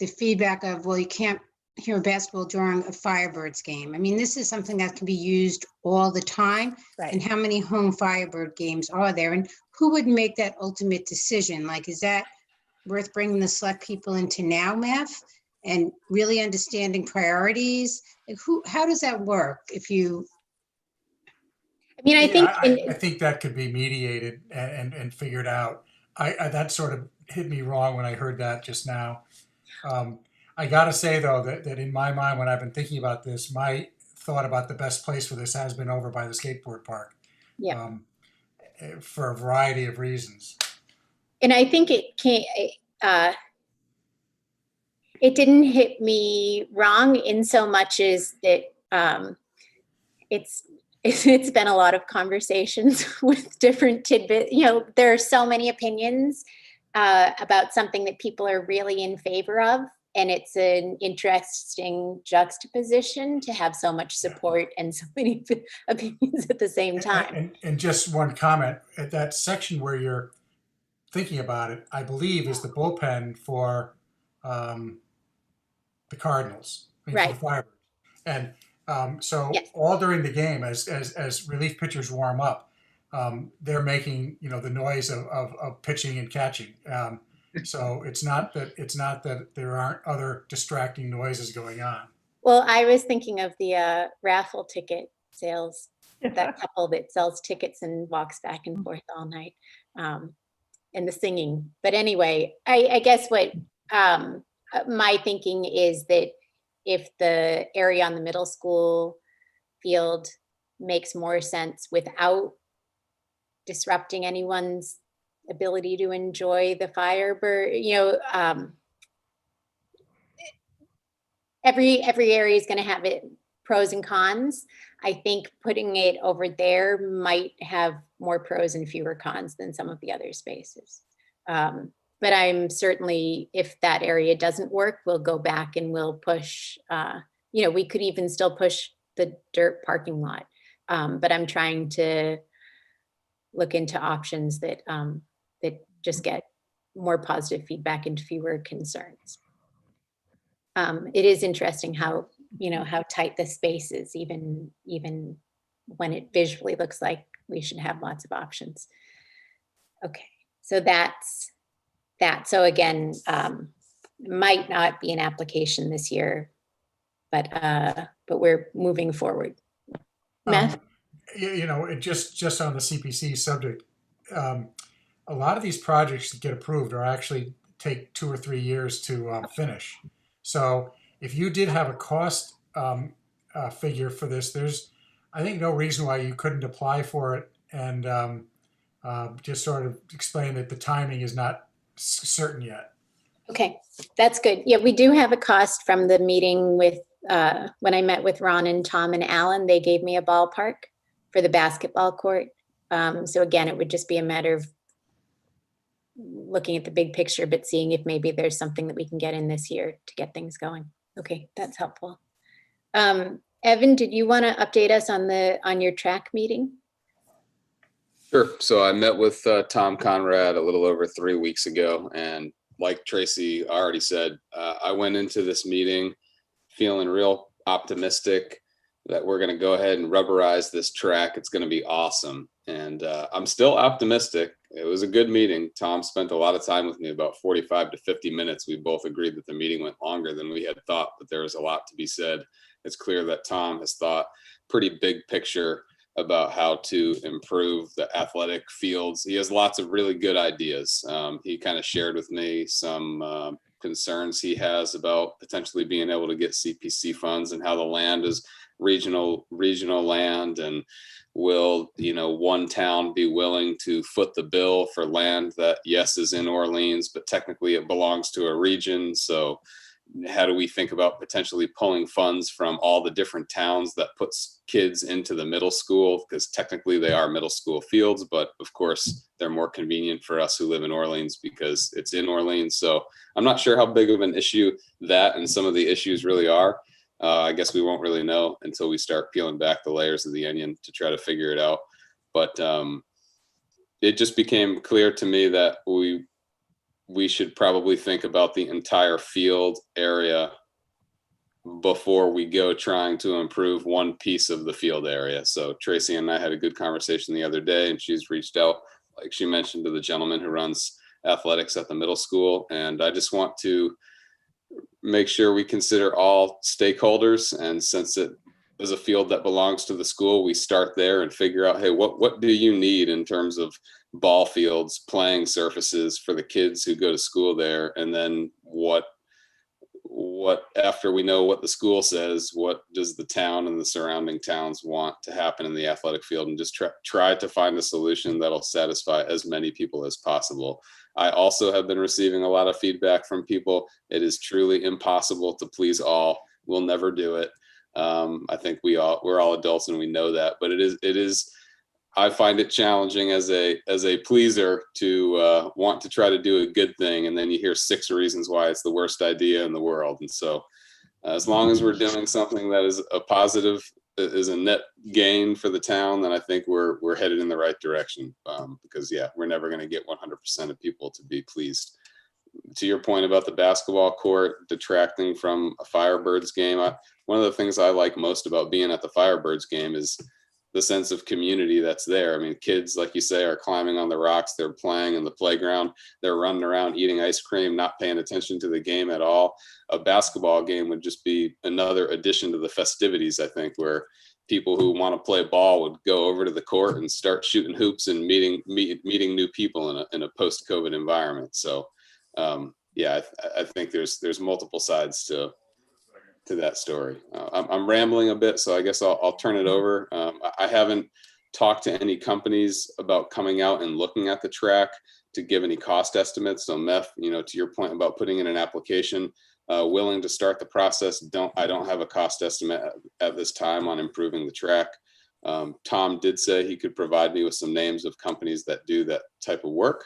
the feedback of, well, you can't hear basketball during a Firebirds game. I mean, this is something that can be used all the time. Right. And how many home Firebird games are there? And who would make that ultimate decision? Like, is that worth bringing the select people into now, Math, and really understanding priorities? Like, how does that work if you? I mean, I think I think that could be mediated and figured out. That sort of hit me wrong when I heard that just now. I got to say, though, that in my mind, when I've been thinking about this, my thought about the best place for this has been over by the skateboard park. Yeah. For a variety of reasons. And I think it didn't hit me wrong in so much as that it's been a lot of conversations with different tidbits. There are so many opinions about something that people are really in favor of. And it's an interesting juxtaposition to have so much support and so many opinions at the same time. And just one comment, at that section where you're thinking about it, I believe is the bullpen for the Cardinals, right? For the Firebirds. And so yes. All during the game, as relief pitchers warm up, they're making the noise of pitching and catching. So it's not that there aren't other distracting noises going on. Well, I was thinking of the raffle ticket sales, that couple that sells tickets and walks back and forth all night, and the singing. But anyway, I guess what my thinking is that if the area on the middle school field makes more sense without disrupting anyone's ability to enjoy the Firebird, every area is going to have it pros and cons. I think putting it over there might have more pros and fewer cons than some of the other spaces. But I'm certainly, if that area doesn't work, we'll go back and we'll push, we could even still push the dirt parking lot. But I'm trying to look into options that just get more positive feedback and fewer concerns. It is interesting how tight the space is, even when it visually looks like we should have lots of options. Okay, so that's that. So again, might not be an application this year, but we're moving forward. Matt? Just on the CPC subject, a lot of these projects that get approved are actually take 2 or 3 years to finish. So if you did have a cost figure for this, there's, I think, no reason why you couldn't apply for it and just sort of explain that the timing is not certain yet. Okay, that's good. Yeah, we do have a cost from the meeting with when I met with Ron and Tom and Alan, they gave me a ballpark for the basketball court. So again, it would just be a matter of looking at the big picture, but seeing if maybe there's something that we can get in this year to get things going. Okay, that's helpful. Evan, did you want to update us on your track meeting? Sure. So I met with Tom Conrad a little over 3 weeks ago, and like Tracy already said, I went into this meeting feeling real optimistic that we're going to go ahead and rubberize this track. It's going to be awesome. And I'm still optimistic. It was a good meeting. Tom spent a lot of time with me, about 45 to 50 minutes. We both agreed that the meeting went longer than we had thought, but there was a lot to be said. It's clear that Tom has thought pretty big picture about how to improve the athletic fields. He has lots of really good ideas. He kind of shared with me some concerns he has about potentially being able to get CPC funds and how the land is regional land, and will one town be willing to foot the bill for land that yes is in Orleans, but technically it belongs to a region. So how do we think about potentially pulling funds from all the different towns that puts kids into the middle school, because technically they are middle school fields, but of course they're more convenient for us who live in Orleans because it's in Orleans. So I'm not sure how big of an issue that and some of the issues really are. I guess we won't really know until we start peeling back the layers of the onion to try to figure it out. But it just became clear to me that we should probably think about the entire field area before we go trying to improve one piece of the field area. So Tracy and I had a good conversation the other day, and she's reached out, like she mentioned, to the gentleman who runs athletics at the middle school. And I just want to make sure we consider all stakeholders. And since it is a field that belongs to the school, we start there and figure out, hey, what do you need in terms of ball fields, playing surfaces for the kids who go to school there? And then what after we know what the school says, what does the town and the surrounding towns want to happen in the athletic field, and just try to find a solution that'll satisfy as many people as possible. I also have been receiving a lot of feedback from people. It is truly impossible to please all. We'll never do it. I think we're all adults and we know that, but it is I find it challenging as a pleaser to want to try to do a good thing, and then you hear 6 reasons why it's the worst idea in the world. And so as long as we're doing something that is a positive, is a net gain for the town, then I think we're headed in the right direction, because yeah, we're never going to get 100% of people to be pleased. To your point about the basketball court detracting from a Firebirds game, one of the things I like most about being at the Firebirds game is the sense of community that's there. I mean, kids, like you say, are climbing on the rocks, they're playing in the playground, they're running around eating ice cream, not paying attention to the game at all. A basketball game would just be another addition to the festivities, I think, where people who want to play ball would go over to the court and start shooting hoops and meeting new people in a post-COVID environment. So yeah, I think there's multiple sides to that story. I'm rambling a bit, so I guess I'll turn it over. I haven't talked to any companies about coming out and looking at the track to give any cost estimates. So Meth, to your point about putting in an application, willing to start the process. I don't have a cost estimate at this time on improving the track. Tom did say he could provide me with some names of companies that do that type of work.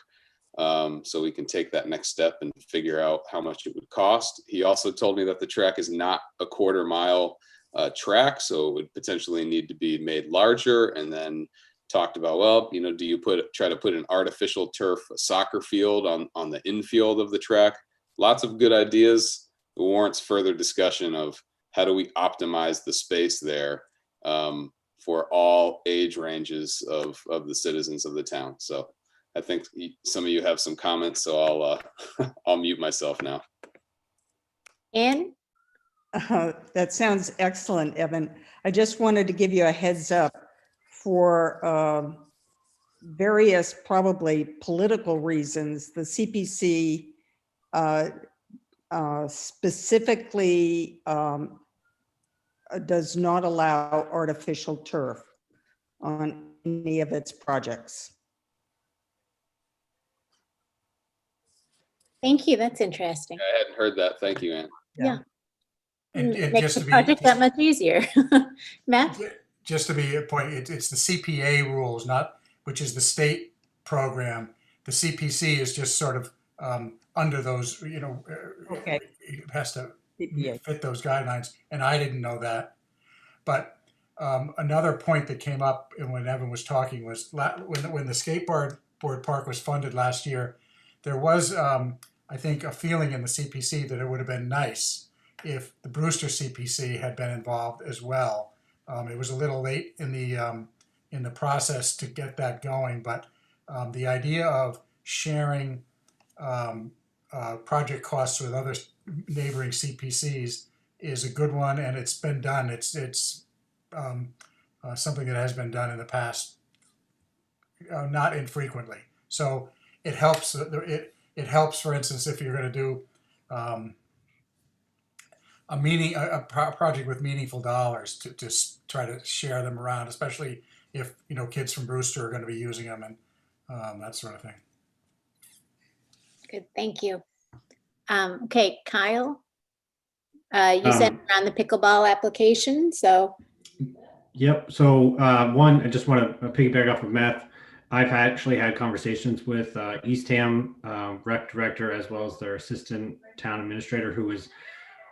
So we can take that next step and figure out how much it would cost. He also told me that the track is not a 1/4 mile track, so it would potentially need to be made larger. And then talked about, well, do you try to put an artificial turf soccer field on the infield of the track? Lots of good ideas. It warrants further discussion of how do we optimize the space there for all age ranges of the citizens of the town. So I think some of you have some comments, so I'll mute myself now. Anne? That sounds excellent, Evan. I just wanted to give you a heads up for various probably political reasons. The CPC specifically does not allow artificial turf on any of its projects. Thank you. That's interesting. I hadn't heard that. Thank you, Ann. Yeah. And Makes just the to be, project that much easier. Matt? just to be a point, it's the CPA rules, not, which is the state program. The CPC is just sort of under those, Okay. it has to CPA. fit those guidelines. And I didn't know that. But another point that came up when Evan was talking was when the skateboard park was funded last year, there was, I think, a feeling in the CPC that it would have been nice if the Brewster CPC had been involved as well. It was a little late in the process to get that going, but the idea of sharing project costs with other neighboring CPCs is a good one, and it's been done. It's something that has been done in the past, not infrequently. So it helps. It helps, for instance, if you're going to do a project with meaningful dollars to just try to share them around, especially if kids from Brewster are going to be using them and that sort of thing. Good, thank you. Okay, Kyle, you sent around the pickleball application, so. Yep. So one, I just want to piggyback off of Matt. I've actually had conversations with Eastham rec director as well as their assistant town administrator, who is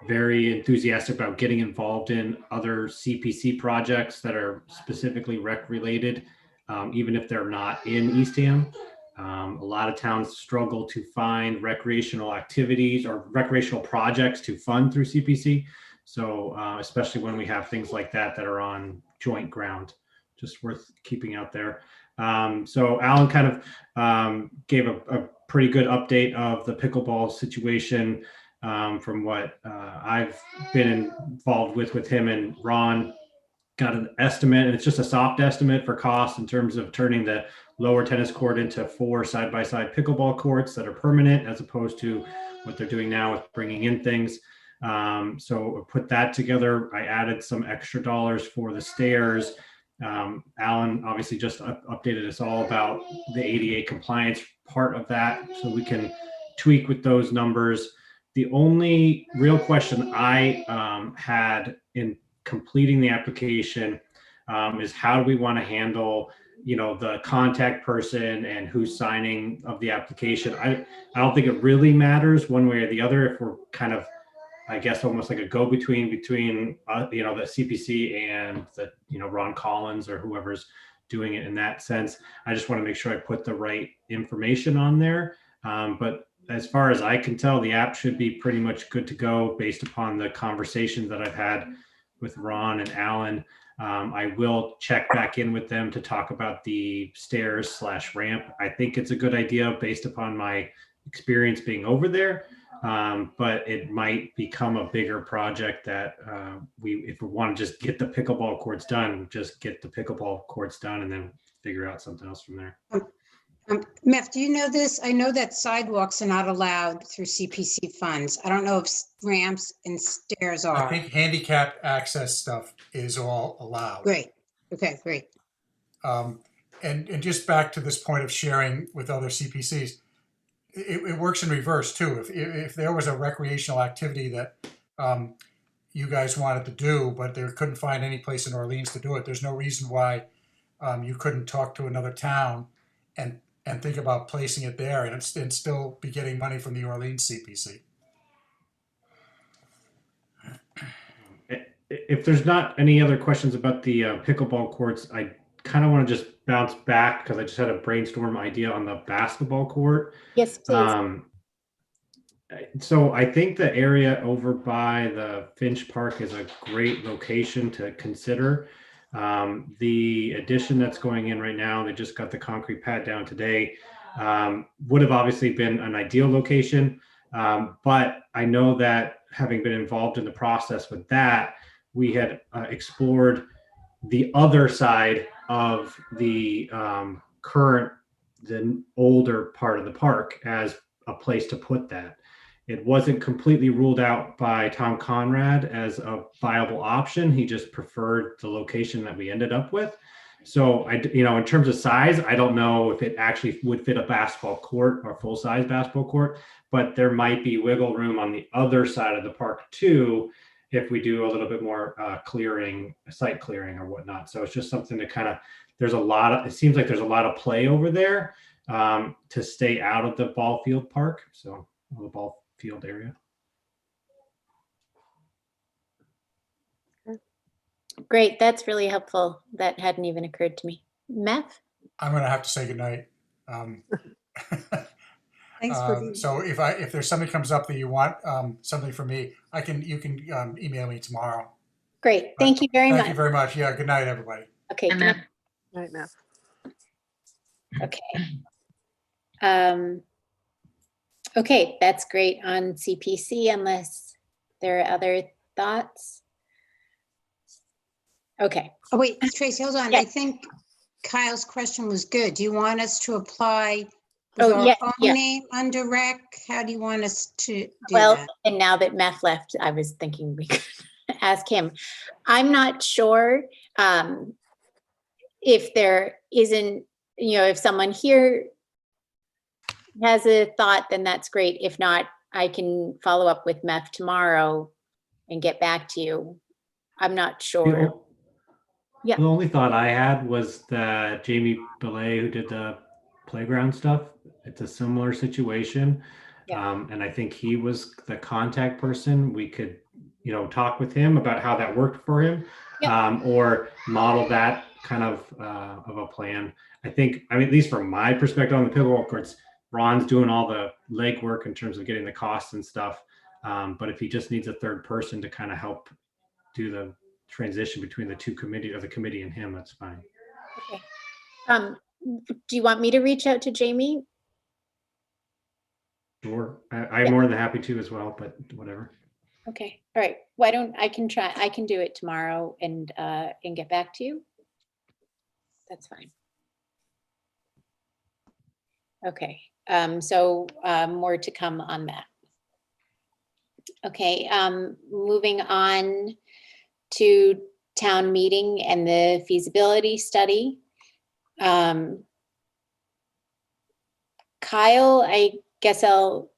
very enthusiastic about getting involved in other CPC projects that are specifically rec related, even if they're not in Eastham. A lot of towns struggle to find recreational activities or recreational projects to fund through CPC. So especially when we have things like that that are on joint ground, just worth keeping out there. So Alan kind of gave a pretty good update of the pickleball situation from what I've been involved with him and Ron. Got an estimate, and it's just a soft estimate for cost in terms of turning the lower tennis court into 4 side-by-side pickleball courts that are permanent, as opposed to what they're doing now with bringing in things. So put that together. I added some extra dollars for the stairs. Alan obviously just updated us all about the ADA compliance part of that, so we can tweak with those numbers. The only real question I had in completing the application is how do we want to handle the contact person and who's signing of the application. I don't think it really matters one way or the other if we're kind of, I guess, almost like a go-between between the CPC and the Ron Collins or whoever's doing it in that sense. I just want to make sure I put the right information on there, but as far as I can tell, the app should be pretty much good to go based upon the conversations that I've had with Ron and Alan. I will check back in with them to talk about the stairs/ramp. I think it's a good idea based upon my experience being over there, but it might become a bigger project that if we want to just get the pickleball courts done, just get the pickleball courts done and then figure out something else from there. Meth, do you know this? I know that sidewalks are not allowed through CPC funds. I don't know if ramps and stairs are. I think handicap access stuff is all allowed. Great. Okay, great. And just back to this point of sharing with other CPCs, it works in reverse too. If there was a recreational activity that you guys wanted to do, but they couldn't find any place in Orleans to do it, there's no reason why you couldn't talk to another town and think about placing it there and still be getting money from the Orleans CPC. If there's not any other questions about the pickleball courts, I kind of want to just bounce back because I just had a brainstorm idea on the basketball court. Yes, please. So I think the area over by the Finch Park is a great location to consider. The addition that's going in right now, they just got the concrete pad down today, would have obviously been an ideal location. But I know that having been involved in the process with that, we had explored the other side of the the older part of the park as a place to put that. It wasn't completely ruled out by Tom Conrad as a viable option. He just preferred the location that we ended up with. So in terms of size, I don't know if it actually would fit a basketball court or full-size basketball court, but there might be wiggle room on the other side of the park too. if we do a little bit more clearing, site clearing or whatnot. So it's just something to kind of, it seems like there's a lot of play over there to stay out of the ball field park. So the ball field area. Great, that's really helpful. That hadn't even occurred to me. Meth? I'm gonna have to say goodnight. Thanks for the. So if there's something comes up that you want something from me, you can email me tomorrow. Great, thank you very Thank you much. very much. Yeah, good night, everybody. Okay, And good night. then Right, Matt. Okay. Okay, that's great on CPC unless there are other thoughts. Okay, Oh, wait, Tracy, hold on. Yeah. I think Kyle's question was good. Do you want us to apply with Oh, our yeah, own yeah. name under rec? How do you want us to do well, that? and now that Meth left, I was thinking we could ask him. I'm not sure if there isn't, if someone here has a thought, then that's great. If not, I can follow up with Meth tomorrow and get back to you. I'm not sure. Yeah. The only thought I had was that Jamie Belay, who did the playground stuff, it's a similar situation. Yeah. And I think he was the contact person. We could, talk with him about how that worked for him, or model that kind of a plan. I think, at least from my perspective on the pickleball courts, Ron's doing all the legwork in terms of getting the costs and stuff. But if he just needs a third person to kind of help do the transition between the two committee or the committee and him, that's fine. Okay. Do you want me to reach out to Jamie? Sure. I'm more than happy to as well, but whatever. Okay. All right. Why don't I can do it tomorrow and get back to you. That's fine. Okay. So more to come on that. Okay. Moving on to town meeting and the feasibility study. Kyle, I guess I'll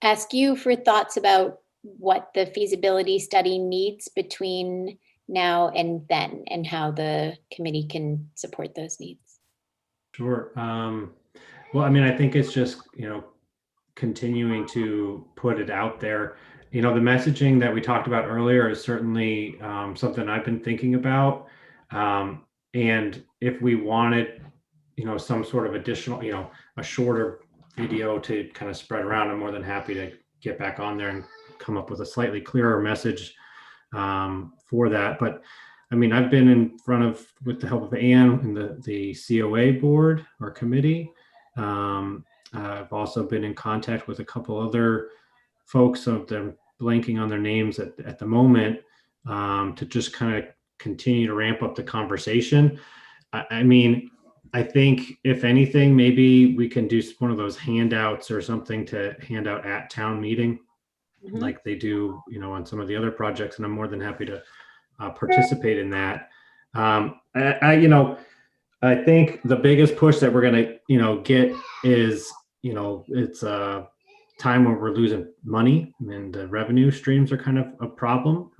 ask you for thoughts about what the feasibility study needs between now and then and how the committee can support those needs. Sure. Well, I think it's just, continuing to put it out there. The messaging that we talked about earlier is certainly something I've been thinking about. And if we wanted, some sort of additional, a shorter video to kind of spread around, I'm more than happy to get back on there and come up with a slightly clearer message for that. But I've been in front of, with the help of Anne and the COA board or committee. I've also been in contact with a couple other folks, of them blanking on their names at the moment, to just kind of continue to ramp up the conversation. I think if anything, maybe we can do one of those handouts or something to hand out at town meeting, like they do, on some of the other projects. And I'm more than happy to participate in that. I think the biggest push that we're going to, get is, it's a time where we're losing money and the revenue streams are kind of a problem.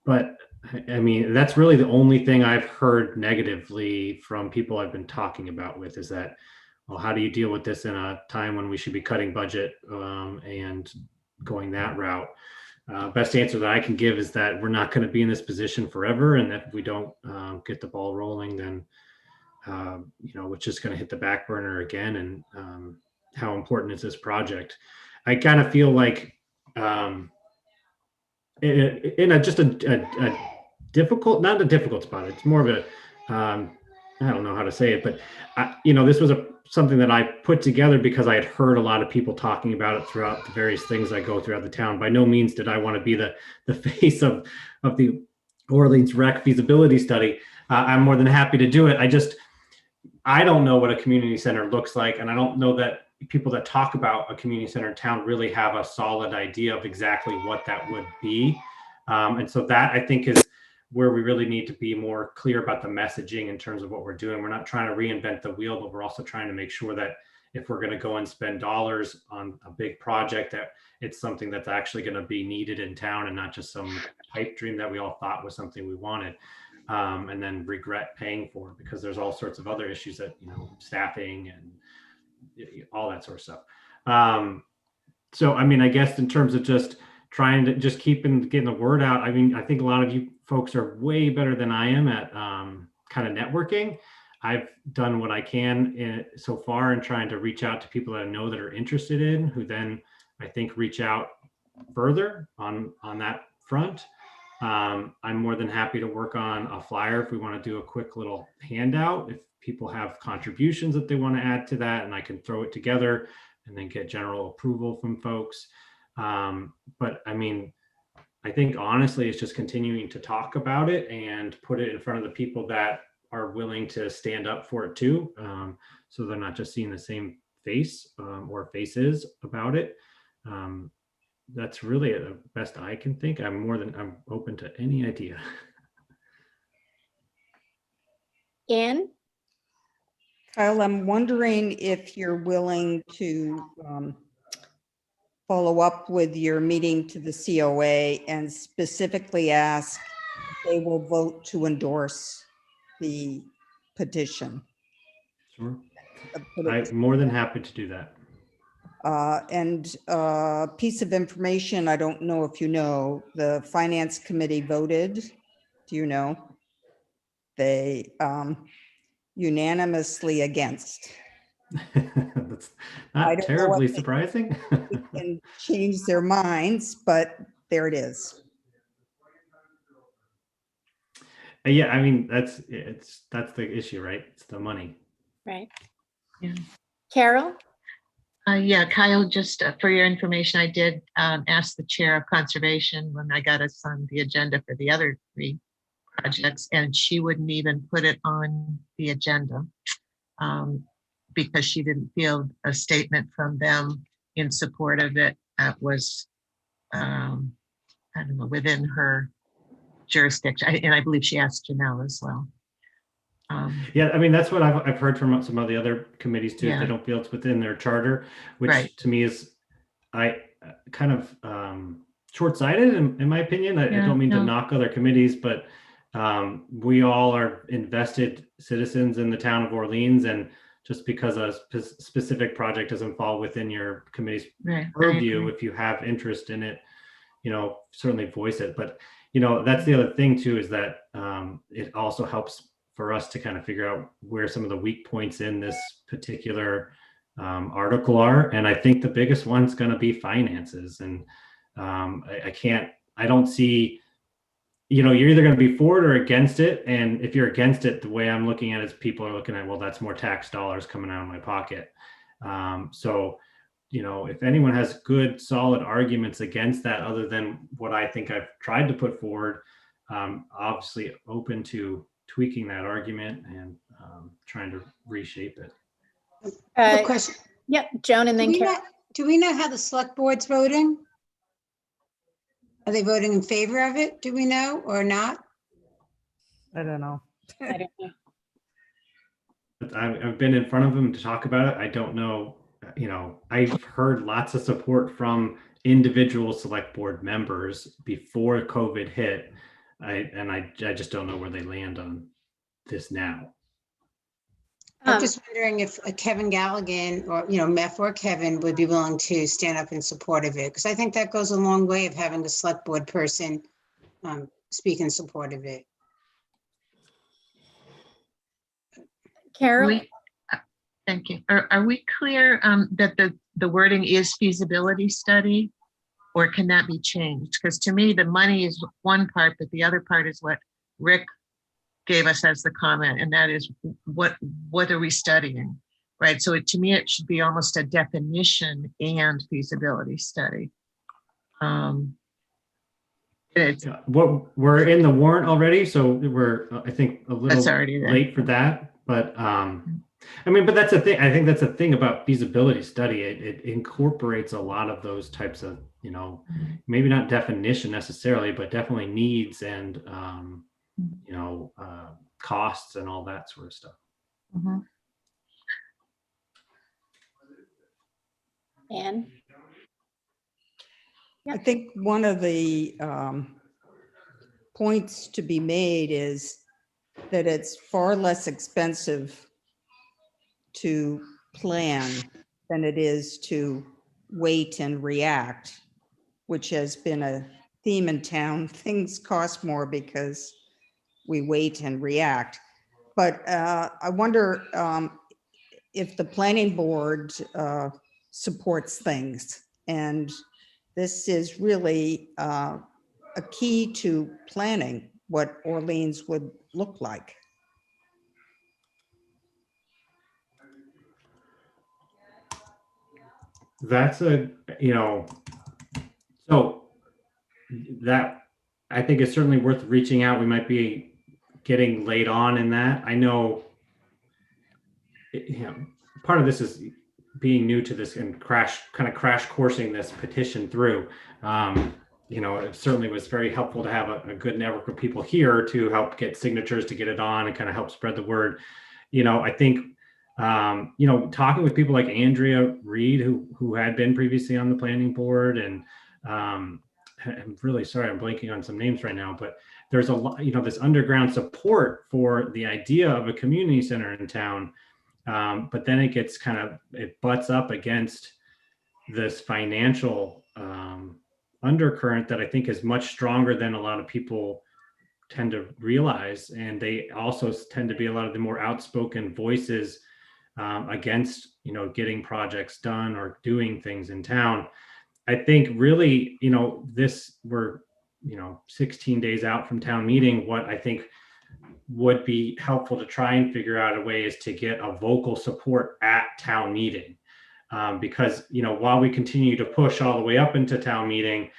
But that's really the only thing I've heard negatively from people I've been talking about with, is that, well, how do you deal with this in a time when we should be cutting budget and going that route? Best answer that I can give is that we're not going to be in this position forever. And if we don't get the ball rolling, then, it's just going to hit the back burner again. And how important is this project? I kind of feel like in a difficult, not a difficult spot. It's more of a, I don't know how to say it, but this was something that I put together because I had heard a lot of people talking about it throughout the various things I go throughout the town. By no means did I want to be the face of the Orleans Rec feasibility study. I'm more than happy to do it. I don't know what a community center looks like. And I don't know that people that talk about a community center in town really have a solid idea of exactly what that would be. And so that, I think, is where we really need to be more clear about the messaging in terms of what we're doing. We're not trying to reinvent the wheel, but we're also trying to make sure that if we're going to go and spend dollars on a big project, that it's something that's actually going to be needed in town and not just some pipe dream that we all thought was something we wanted, and then regret paying for, because there's all sorts of other issues that, staffing and all that sort of stuff. So, I mean, I guess in terms of just trying to just getting the word out, I mean, I think a lot of you folks are way better than I am at kind of networking. I've done what I can so far in trying to reach out to people that I know that are interested in, who then I think reach out further on that front. I'm more than happy to work on a flyer if we want to do a quick little handout, if people have contributions that they want to add to that, and I can throw it together and then get general approval from folks. But I mean, I think honestly, it's just continuing to talk about it and put it in front of the people that are willing to stand up for it too. So they're not just seeing the same face or faces about it. That's really the best I can think. I'm open to any idea. Anne? Kyle, I'm wondering if you're willing to follow up with your meeting to the COA and specifically ask if they will vote to endorse the petition. Sure. I'm more than happy to do that. And piece of information, I don't know if you know, the Finance Committee voted, do you know? They unanimously against. That's I not don't know terribly what they- surprising. And change their minds, but there it is. Yeah, I mean, that's the issue, right? It's the money. Right. Yeah. Carol? Yeah, Kyle, just for your information, I did ask the chair of conservation when I got us on the agenda for the other 3 projects, and she wouldn't even put it on the agenda because she didn't feel a statement from them in support of it that was, I don't know, within her jurisdiction. And I believe she asked Janelle as well. Yeah, I mean, that's what I've heard from some of the other committees too. If Yeah. they don't feel it's within their charter, which Right. to me is kind of short-sighted in my opinion. I Yeah, don't mean to no. knock other committees, but we all are invested citizens in the town of Orleans, and just because a specific project doesn't fall within your committee's Right. I purview, agree. if you have interest in it, certainly voice it. But that's the other thing too, is that it also helps for us to kind of figure out where some of the weak points in this particular article are. And I think the biggest one's going to be finances. And I don't see, you're either going to be for it or against it. And if you're against it, the way I'm looking at it is people are looking at, well, that's more tax dollars coming out of my pocket. So if anyone has good, solid arguments against that, other than what I think I've tried to put forward, obviously open to tweaking that argument and trying to reshape it. I have a question. Yep, Joan and then Carol. Do we know how the select board's voting? Are they voting in favor of it? Do we know or not? I don't know. I don't know. But I've been in front of them to talk about it. I don't know, I've heard lots of support from individual select board members before COVID hit. I just don't know where they land on this now. I'm just wondering if Kevin Galligan or, Meth or Kevin would be willing to stand up in support of it. Because I think that goes a long way of having a select board person speak in support of it. Carol? Thank you. Are we clear that the wording is feasibility study, or can that be changed? Because to me, the money is one part, but the other part is what Rick gave us as the comment, and that is what are we studying, right? So to me, it should be almost a definition and feasibility study. What we're in the warrant already, so we're I think a little That's already there. late for that. But but that's the thing. I think that's the thing about feasibility study. It incorporates a lot of those types of maybe not definition necessarily, but definitely needs and costs and all that sort of stuff. Anne? I think one of the points to be made is that it's far less expensive to plan than it is to wait and react, which has been a theme in town. Things cost more because we wait and react. But I wonder if the planning board supports things. And this is really a key to planning what Orleans would look like. That's so that I think it's certainly worth reaching out. We might be getting late on in that. I know, part of this is being new to this and crash coursing this petition through. It certainly was very helpful to have a good network of people here to help get signatures, to get it on and kind of help spread the word. I think, talking with people like Andrea Reed, who had been previously on the planning board, and I'm really sorry, I'm blanking on some names right now, but there's a lot, this underground support for the idea of a community center in town. But then it butts up against this financial undercurrent that I think is much stronger than a lot of people tend to realize. And they also tend to be a lot of the more outspoken voices against, getting projects done or doing things in town. I think really, we're 16 days out from town meeting. What I think would be helpful to try and figure out a way is to get a vocal support at town meeting. Because, while we continue to push all the way up into town meeting,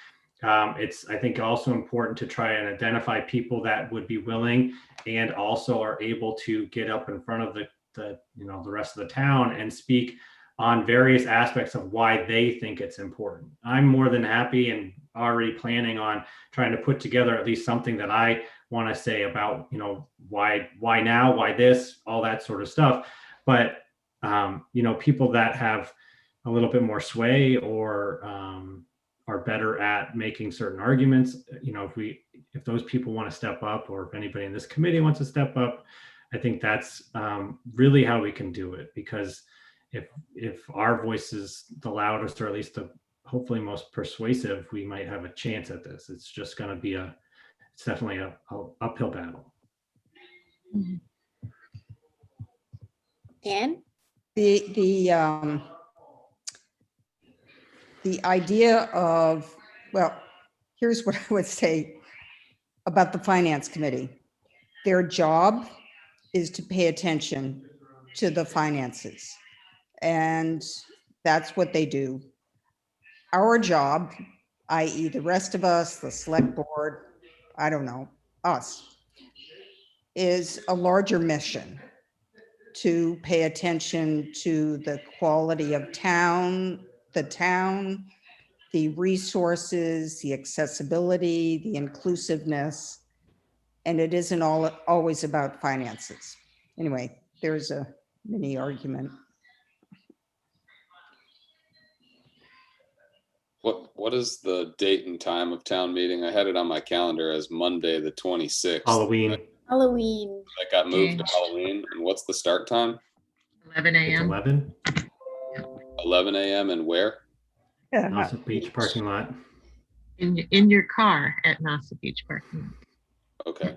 it's, I think, also important to try and identify people that would be willing and also are able to get up in front of the rest of the town and speak on various aspects of why they think it's important. I'm more than happy and already planning on trying to put together at least something that I want to say about, why now, why this, all that sort of stuff. But, people that have a little bit more sway or are better at making certain arguments, if those people want to step up, or if anybody in this committee wants to step up, I think that's really how we can do it. Because if our voice is the loudest, or at least the hopefully most persuasive, we might have a chance at this. It's just going to be it's definitely a uphill battle. Anne? The idea of, well, here's what I would say about the finance committee. Their job is to pay attention to the finances, and that's what they do. Our job, i.e. the rest of us, the select board, I don't know, us, is a larger mission to pay attention to the quality of town, the resources, the accessibility, the inclusiveness, and it isn't always about finances. Anyway, there's a mini argument. What is the date and time of town meeting? I had it on my calendar as Monday, the 26th. Halloween. Halloween. That got moved to Changed. Halloween. And what's the start time? 11 It's a.m. 11. 11 a.m. and where? Yeah, Nauset Beach parking lot. in your car at Nauset Beach parking lot. Okay.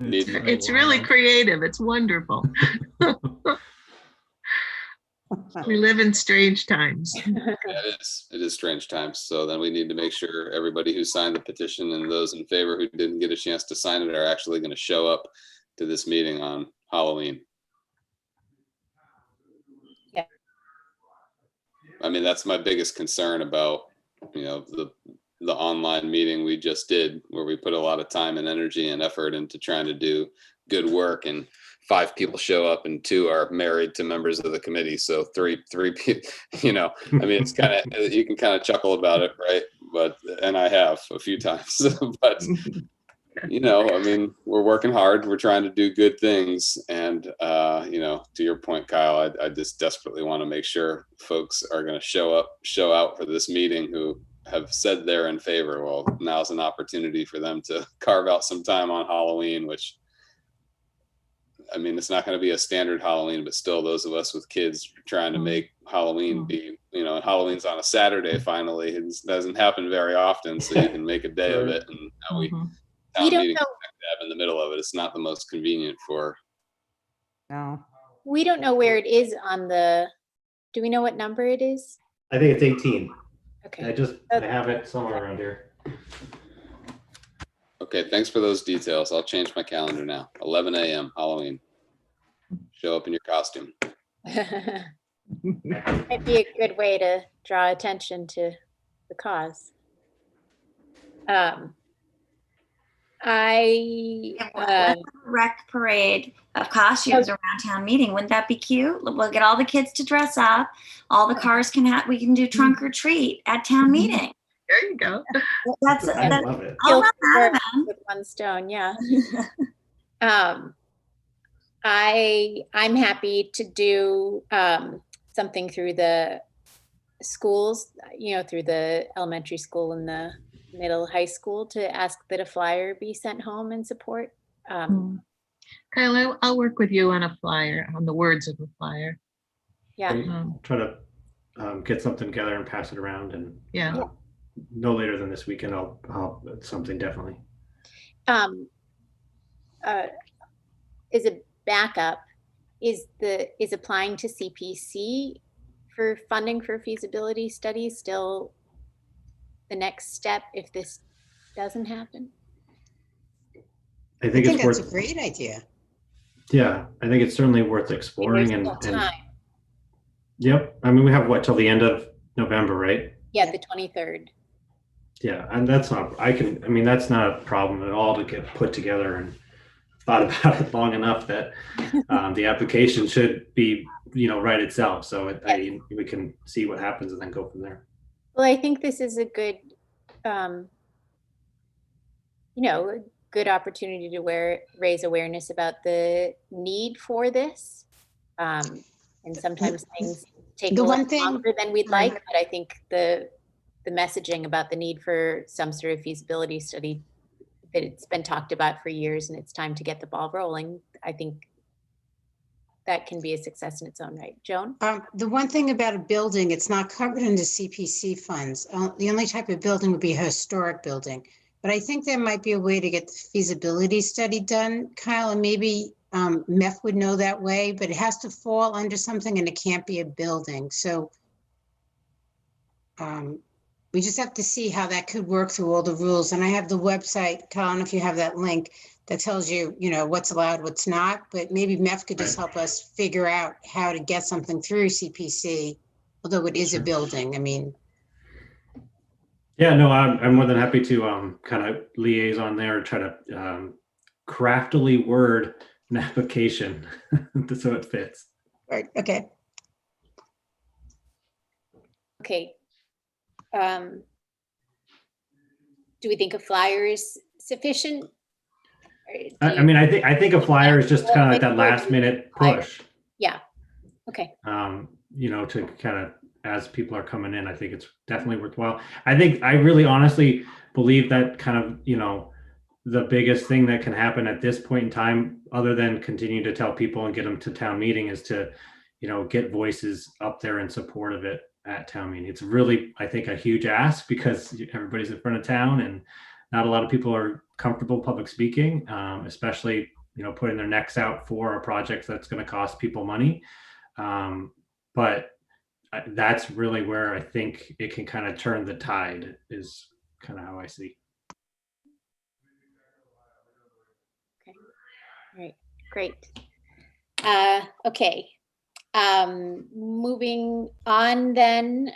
It's really creative. It's wonderful. We live in strange times. Yeah, it is strange times. So then we need to make sure everybody who signed the petition and those in favor who didn't get a chance to sign it are actually going to show up to this meeting on Halloween. Yeah. I mean, that's my biggest concern about, the online meeting we just did, where we put a lot of time and energy and effort into trying to do good work, and 5 people show up and 2 are married to members of the committee. So three people, I mean, it's kind of, you can kind of chuckle about it, right? And I have a few times, but you know, I mean, we're working hard. We're trying to do good things. And, you know, to your point, Kyle, I just desperately want to make sure folks are going to show out for this meeting who have said they're in favor. Well, now's an opportunity for them to carve out some time on Halloween, which, I mean, it's not going to be a standard Halloween, but still those of us with kids trying to make Halloween be, you know, and Halloween's on a Saturday finally. It doesn't happen very often. So you can make a day of it. And now we We town don't meeting know. dab in the middle of it. It's not the most convenient for. No. We don't know where it is on the, do we know what number it is? I think it's 18. Okay. I have it somewhere around here. Okay, thanks for those details. I'll change my calendar now. 11 a.m. Halloween. Show up in your costume. Might be a good way to draw attention to the cause. Rec parade of costumes around town meeting. Wouldn't that be cute? We'll get all the kids to dress up. All the cars we can do trunk or treat at town meeting. There you go. I love it. I'll run that of them. With one stone, yeah. I'm happy to do something through the schools, you know, through the elementary school and the middle high school to ask that a flyer be sent home in support. Kyle, I'll work with you on a flyer, on the words of a flyer. Yeah. I'll try to get something together and pass it around, and Yeah. no later than this weekend I'll something definitely. Is a backup, is applying to CPC for funding for feasibility studies still the next step if this doesn't happen? I think it's that's worth. a great idea. Yeah, I think it's certainly worth exploring. There's And still time. Yep, I mean we have what till the end of November, right? Yeah, the 23rd. Yeah, and that's not. I mean that's not a problem at all to get put together and thought about it long enough that the application should be, you know, write itself. So we can see what happens and then go from there. Well, I think this is a good, you know, a good opportunity to raise awareness about the need for this. And sometimes things take a little longer than we'd like, but I think the messaging about the need for some sort of feasibility study, that it's been talked about for years and it's time to get the ball rolling, I think that can be a success in its own right. Joan? The one thing about a building, it's not covered under CPC funds. The only type of building would be a historic building. But I think there might be a way to get the feasibility study done, Kyle, and maybe MEF would know that way, but it has to fall under something and it can't be a building. So we just have to see how that could work through all the rules. And I have the website, Kyle, I don't know if you have that link that tells you, you know, what's allowed, what's not, but maybe MEF could just help us figure out how to get something through CPC, although it is a building. I mean. Yeah, no, I'm more than happy to kind of liaison there and try to craftily word an application so it fits. Right. Okay. Okay. Do we think a flyer is sufficient? I mean, I think a flyer is just kind of like that last minute push. Yeah. Okay. You know, to kind of, as people are coming in, I think it's definitely worthwhile. I really honestly believe that kind of, you know, the biggest thing that can happen at this point in time, other than continue to tell people and get them to town meeting, is to, you know, get voices up there in support of it at town meeting. It's really, I think, a huge ask because everybody's in front of town and not a lot of people are comfortable public speaking, especially, you know, putting their necks out for a project that's going to cost people money. But that's really where I think it can kind of turn the tide, is kind of how I see. Okay. All right. Great. Okay. Moving on then,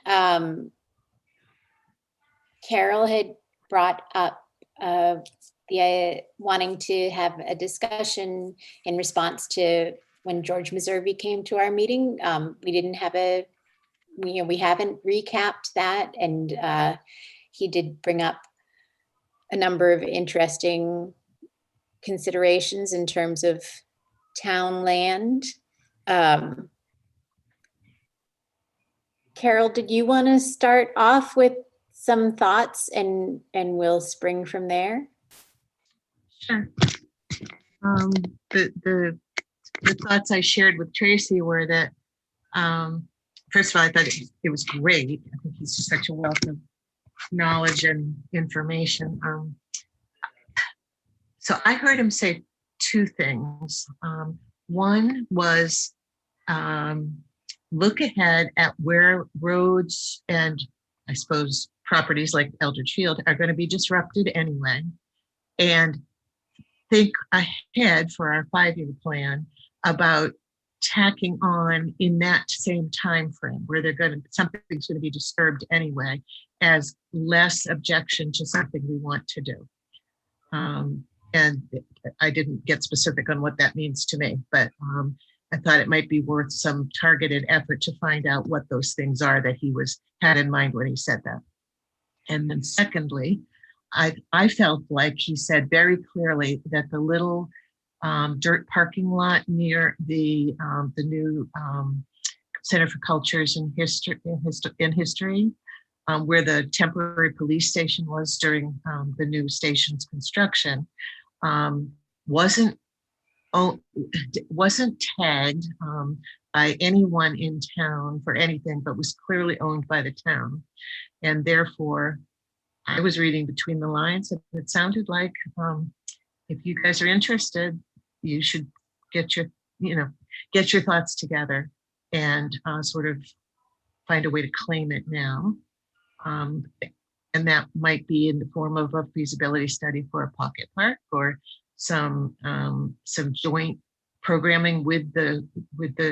Carol had brought up the wanting to have a discussion in response to when George Meservey came to our meeting. We didn't have we haven't recapped that, and he did bring up a number of interesting considerations in terms of town land. Carol, did you want to start off with some thoughts and we'll spring from there? Sure. The thoughts I shared with Tracy were that, first of all, I thought it was great. I think he's just such a wealth of knowledge and information. So I heard him say two things. One was look ahead at where roads and I suppose properties like Eldridge Field are going to be disrupted anyway, and think ahead for our 5-year plan about tacking on in that same time frame where something's going to be disturbed anyway, as less objection to something we want to do. And I didn't get specific on what that means to me, but I thought it might be worth some targeted effort to find out what those things are that he had in mind when he said that. And then secondly, I felt like he said very clearly that the little dirt parking lot near the new Center for Cultures and History, where the temporary police station was during the new station's construction, wasn't tagged by anyone in town for anything, but was clearly owned by the town. And therefore, I was reading between the lines, and it sounded like if you guys are interested, you should get your thoughts together and sort of find a way to claim it now. And that might be in the form of a feasibility study for a pocket park or some joint programming with the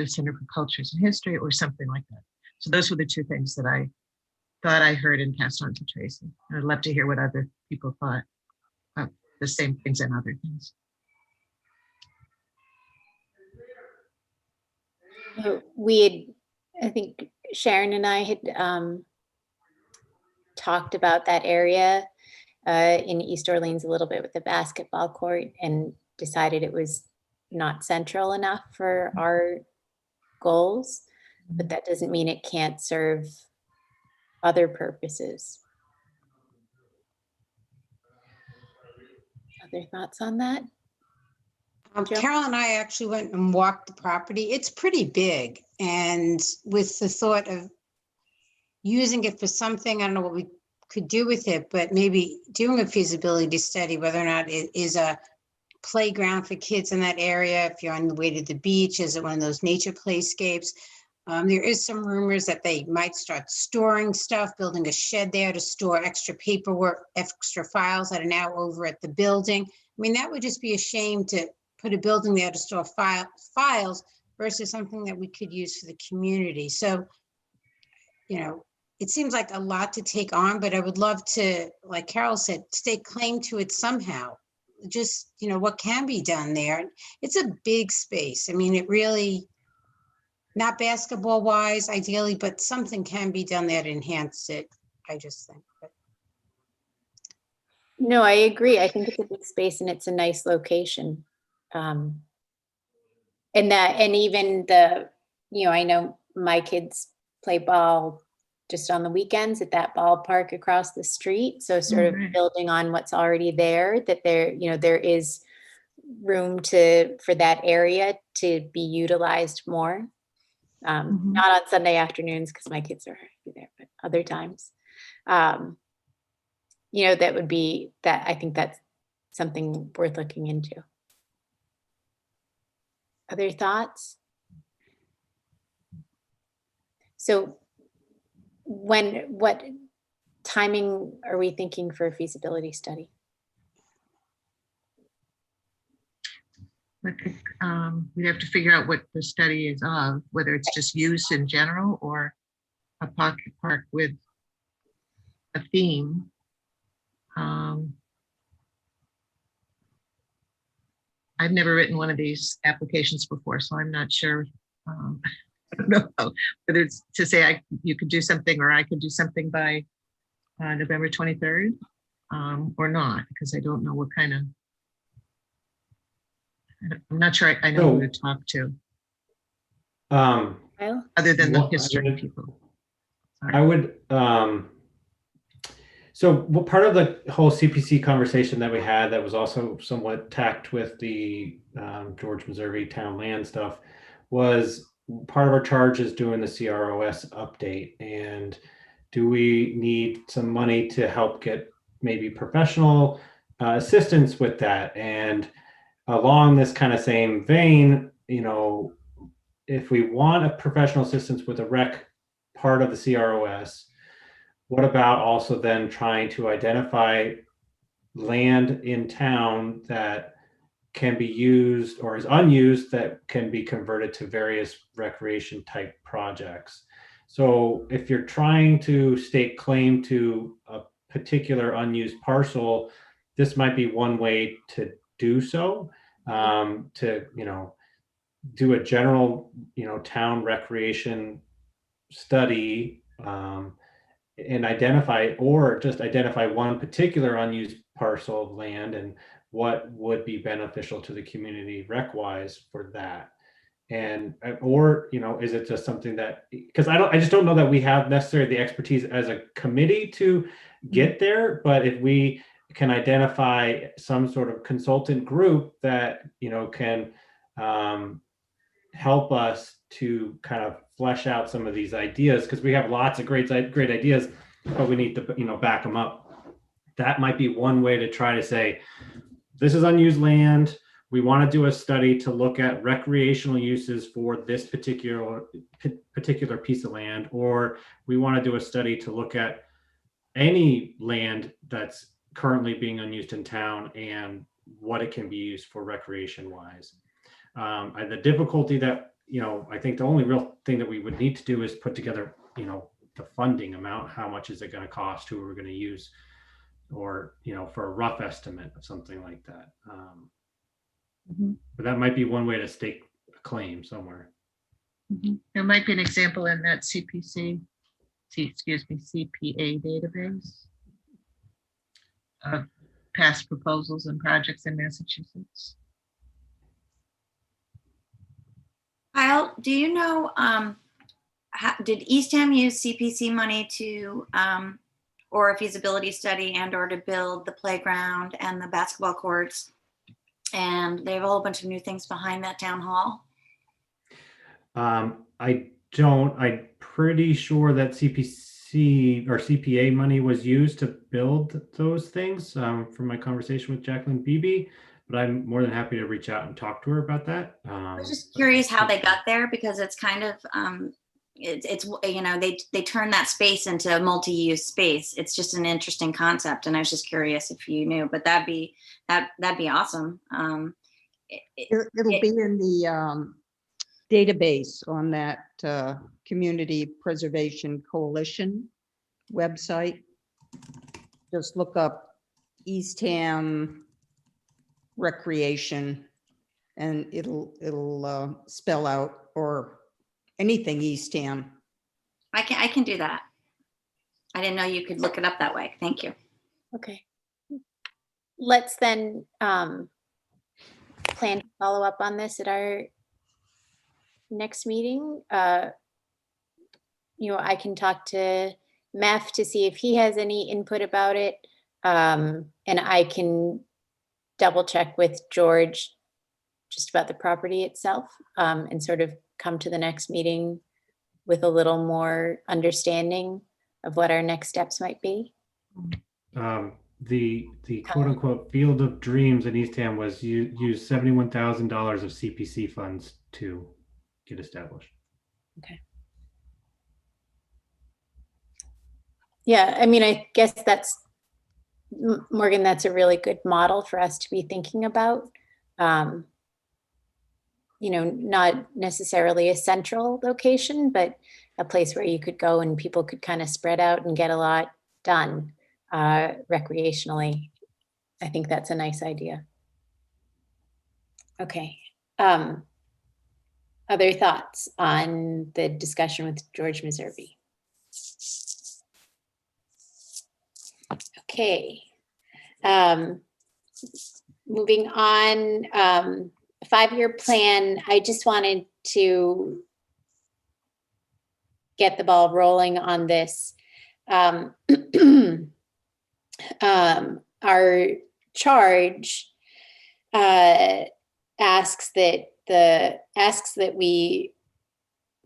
Center for Cultures and History or something like that. So those were the two things that I thought I heard and passed on to Tracy. And I'd love to hear what other people thought of the same things and other things. I think Sharon and I had talked about that area in East Orleans a little bit with the basketball court and decided it was not central enough for our goals, but that doesn't mean it can't serve other purposes. Other thoughts on that? Carol and I actually went and walked the property. It's pretty big, and with the thought of using it for something, I don't know what we could do with it, but maybe doing a feasibility study, whether or not it is a playground for kids in that area. If you're on the way to the beach, is it one of those nature playscapes? There is some rumors that they might start storing stuff, building a shed there to store extra paperwork, extra files that are now over at the building. I mean, that would just be a shame to put a building there to store files versus something that we could use for the community. So, it seems like a lot to take on, but I would love to, like Carol said, stake claim to it somehow. Just, what can be done there. It's a big space. I mean, it really, not basketball wise, ideally, but something can be done there to enhance it, I just think. No, I agree. I think it's a big space and it's a nice location. And even I know my kids play ball just on the weekends at that ballpark across the street. So sort of building on what's already there, that there is room for that area to be utilized more. Not on Sunday afternoons because my kids are there, but other times, that would be that. I think that's something worth looking into. Other thoughts? So what timing are we thinking for a feasibility study? I think we have to figure out what the study is of, whether it's just use in general or a pocket park with a theme. I've never written one of these applications before, so I'm not sure. I don't know whether it's to say you could do something or I could do something by November 23rd or not, because I don't know what kind of I'm not sure I know who to talk to, Um, Kyle? other than the What I history would- people. I would, so what part of the whole CPC conversation that we had that was also somewhat tacked with the George Missouri town land stuff was part of our charge is doing the CROS update. And do we need some money to help get maybe professional assistance with that? And along this kind of same vein, if we want a professional assistance with a rec part of the CROS, what about also then trying to identify land in town that can be used or is unused that can be converted to various recreation type projects? So if you're trying to stake claim to a particular unused parcel, this might be one way to do so, to, do a general, town recreation study, and identify or just identify one particular unused parcel of land and what would be beneficial to the community rec wise for that. And or is it just something that, because I just don't know that we have necessarily the expertise as a committee to get there, but if we can identify some sort of consultant group that can help us to kind of flesh out some of these ideas, because we have lots of great ideas, but we need to back them up. That might be one way to try to say, this is unused land. We want to do a study to look at recreational uses for this particular piece of land, or we want to do a study to look at any land that's currently being unused in town and what it can be used for recreation wise. And the difficulty that, I think the only real thing that we would need to do is put together, the funding amount, how much is it going to cost, who we're going to use, or, for a rough estimate of something like that. But that might be one way to stake a claim somewhere. There might be an example in that CPA database of past proposals and projects in Massachusetts. Kyle, do you know, did Eastham use CPC money to, or a feasibility study and or to build the playground and the basketball courts? And they have a whole bunch of new things behind that town hall. I don't. I'm pretty sure that CPC or CPA money was used to build those things, from my conversation with Jacqueline Beebe, but I'm more than happy to reach out and talk to her about that. I was just curious how they got there, because it's kind of, it's they turn that space into a multi-use space. It's just an interesting concept, and I was just curious if you knew. But that'd be awesome. It'll be in the database on that Community Preservation Coalition website. Just look up Eastham Recreation, and it'll spell out, or anything Eastham. I can do that. I didn't know you could look it up that way. Thank you. Okay. Let's then plan to follow up on this at our next meeting. I can talk to Meth to see if he has any input about it. And I can double check with George just about the property itself, and sort of come to the next meeting with a little more understanding of what our next steps might be. The quote unquote Field of Dreams in Eastham was used $71,000 of CPC funds to get established. Okay. Yeah, I mean, I guess that's, Morgan, that's a really good model for us to be thinking about. Not necessarily a central location, but a place where you could go and people could kind of spread out and get a lot done recreationally. I think that's a nice idea. Okay. Other thoughts on the discussion with George Missouri? Okay. Moving on, 5-year plan, I just wanted to get the ball rolling on this. Our charge asks that we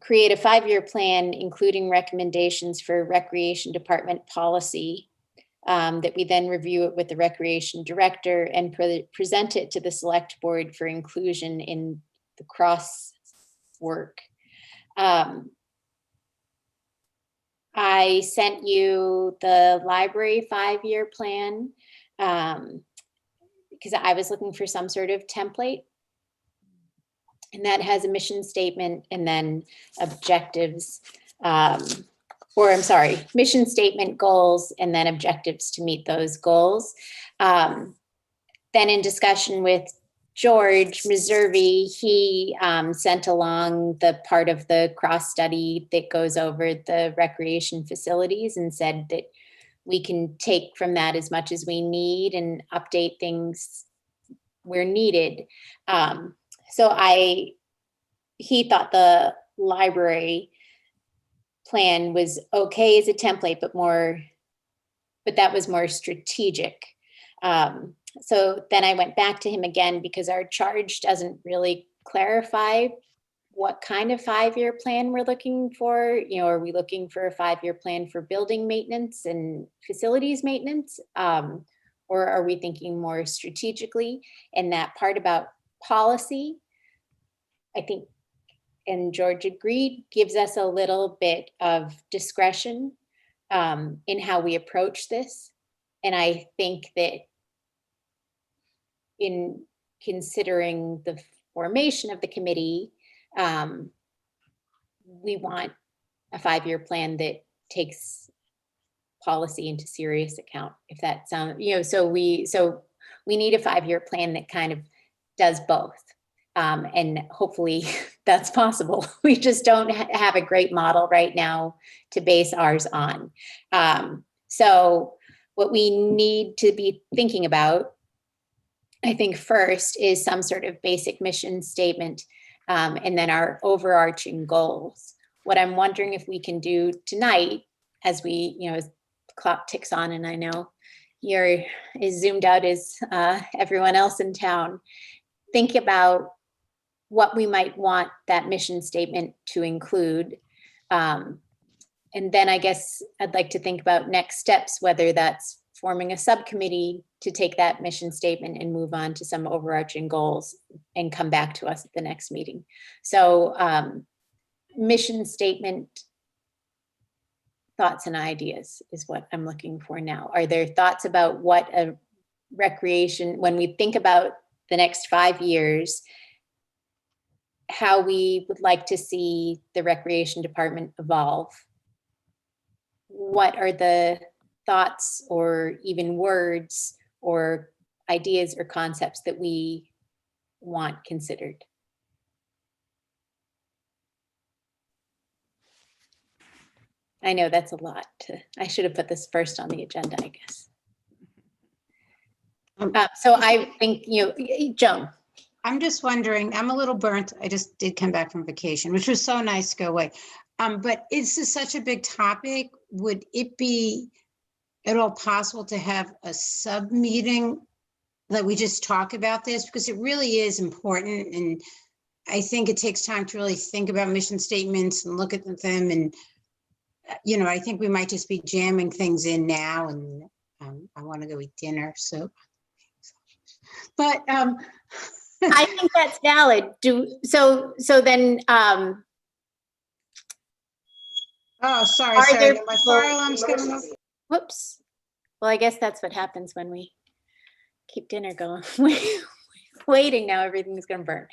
create a 5-year plan, including recommendations for recreation department policy, that we then review it with the recreation director and present it to the select board for inclusion in the cross work. I sent you the library 5-year plan because I was looking for some sort of template. And that has a mission statement and then objectives, mission statement, goals, and then objectives to meet those goals. Then in discussion with George Meservey, he sent along the part of the cross study that goes over the recreation facilities and said that we can take from that as much as we need and update things where needed. So he thought the library plan was okay as a template, but that was more strategic. So then I went back to him again because our charge doesn't really clarify what kind of 5-year plan we're looking for. You know, are we looking for a 5-year plan for building maintenance and facilities maintenance? Or are we thinking more strategically? And that part about policy, I think, and George agreed, gives us a little bit of discretion in how we approach this. And I think that in considering the formation of the committee, we want a 5-year plan that takes policy into serious account, if that sounds, so we need a 5-year plan that kind of does both. And hopefully that's possible. We just don't have a great model right now to base ours on. So what we need to be thinking about, I think first, is some sort of basic mission statement, and then our overarching goals. What I'm wondering if we can do tonight, as we, as the clock ticks on, and I know you're as zoomed out as everyone else in town, think about what we might want that mission statement to include. And then I guess I'd like to think about next steps, whether that's forming a subcommittee to take that mission statement and move on to some overarching goals and come back to us at the next meeting. So mission statement thoughts and ideas is what I'm looking for now. Are there thoughts about what a recreation, when we think about the next 5 years, how we would like to see the recreation department evolve? What are the thoughts or even words or ideas or concepts that we want considered? I know that's a lot. I should have put this first on the agenda, I guess. So I think, Joan. I'm just wondering, I'm a little burnt. I just did come back from vacation, which was so nice to go away. But this is such a big topic. Would it be at all possible to have a sub meeting that we just talk about this? Because it really is important. And I think it takes time to really think about mission statements and look at them. And, I think we might just be jamming things in now. And I want to go eat dinner. So, but I think that's valid. So then. Oh, sorry. My fire alarm's going off. Whoops. Well, I guess that's what happens when we keep dinner going. Waiting now, everything's going to burn.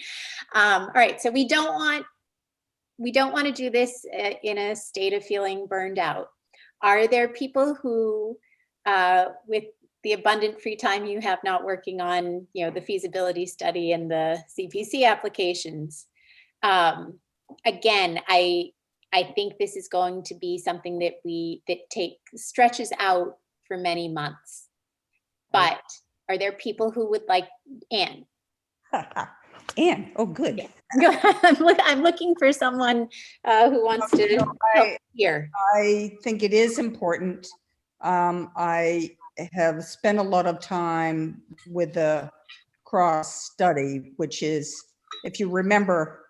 All right. So we don't want to do this in a state of feeling burned out. Are there people who, with the abundant free time you have, not working on, the feasibility study and the CPC applications? Again, I think this is going to be something that stretches out for many months. But are there people who would like, Anne? Anne, oh, good. Yeah. I'm looking for someone who wants to help here. I think it is important. I have spent a lot of time with the cross study, which is, if you remember,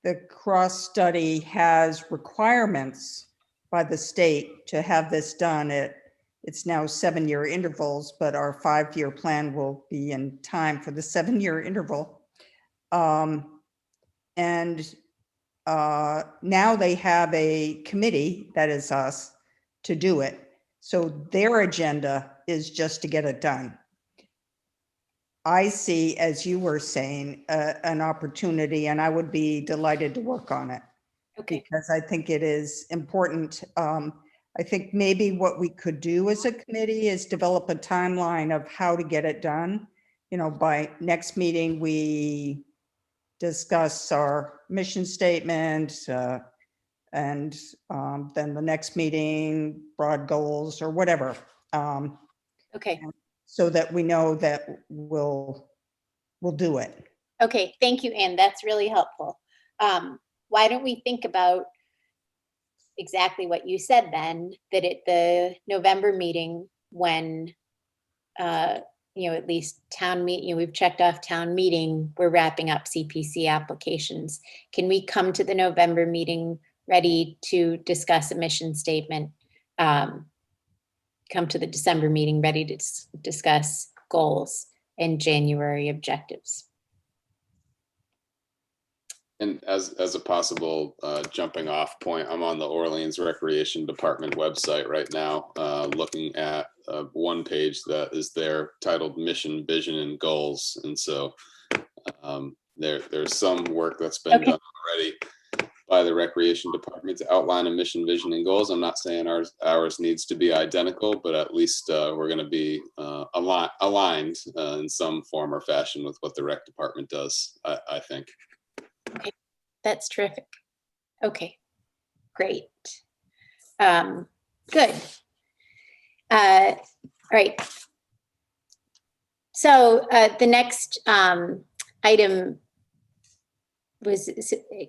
the cross study has requirements by the state to have this done at, it's now 7-year intervals, but our 5-year plan will be in time for the 7-year interval. And now they have a committee, that is us, to do it. So their agenda is just to get it done. I see, as you were saying, an opportunity, and I would be delighted to work on it. Okay. Because I think it is important. I think maybe what we could do as a committee is develop a timeline of how to get it done. You know, by next meeting, we discuss our mission statement, and then the next meeting, broad goals or whatever. Okay. So that we know that we'll do it. Okay. Thank you, Anne. That's really helpful. Why don't we think about exactly what you said then, that at the November meeting, when at least town meeting, we've checked off town meeting, we're wrapping up CPC applications. Can we come to the November meeting ready to discuss a mission statement? Come to the December meeting ready to discuss goals and January objectives. And as a possible jumping off point, I'm on the Orleans Recreation Department website right now, looking at one page that is there titled Mission, Vision, and Goals. And so there's some work that's been done already by the Recreation Department to outline a mission, vision, and goals. I'm not saying ours needs to be identical, but at least we're going to be aligned in some form or fashion with what the Rec Department does, I think. Okay, that's terrific. Okay, great. Good. All right. So the next item was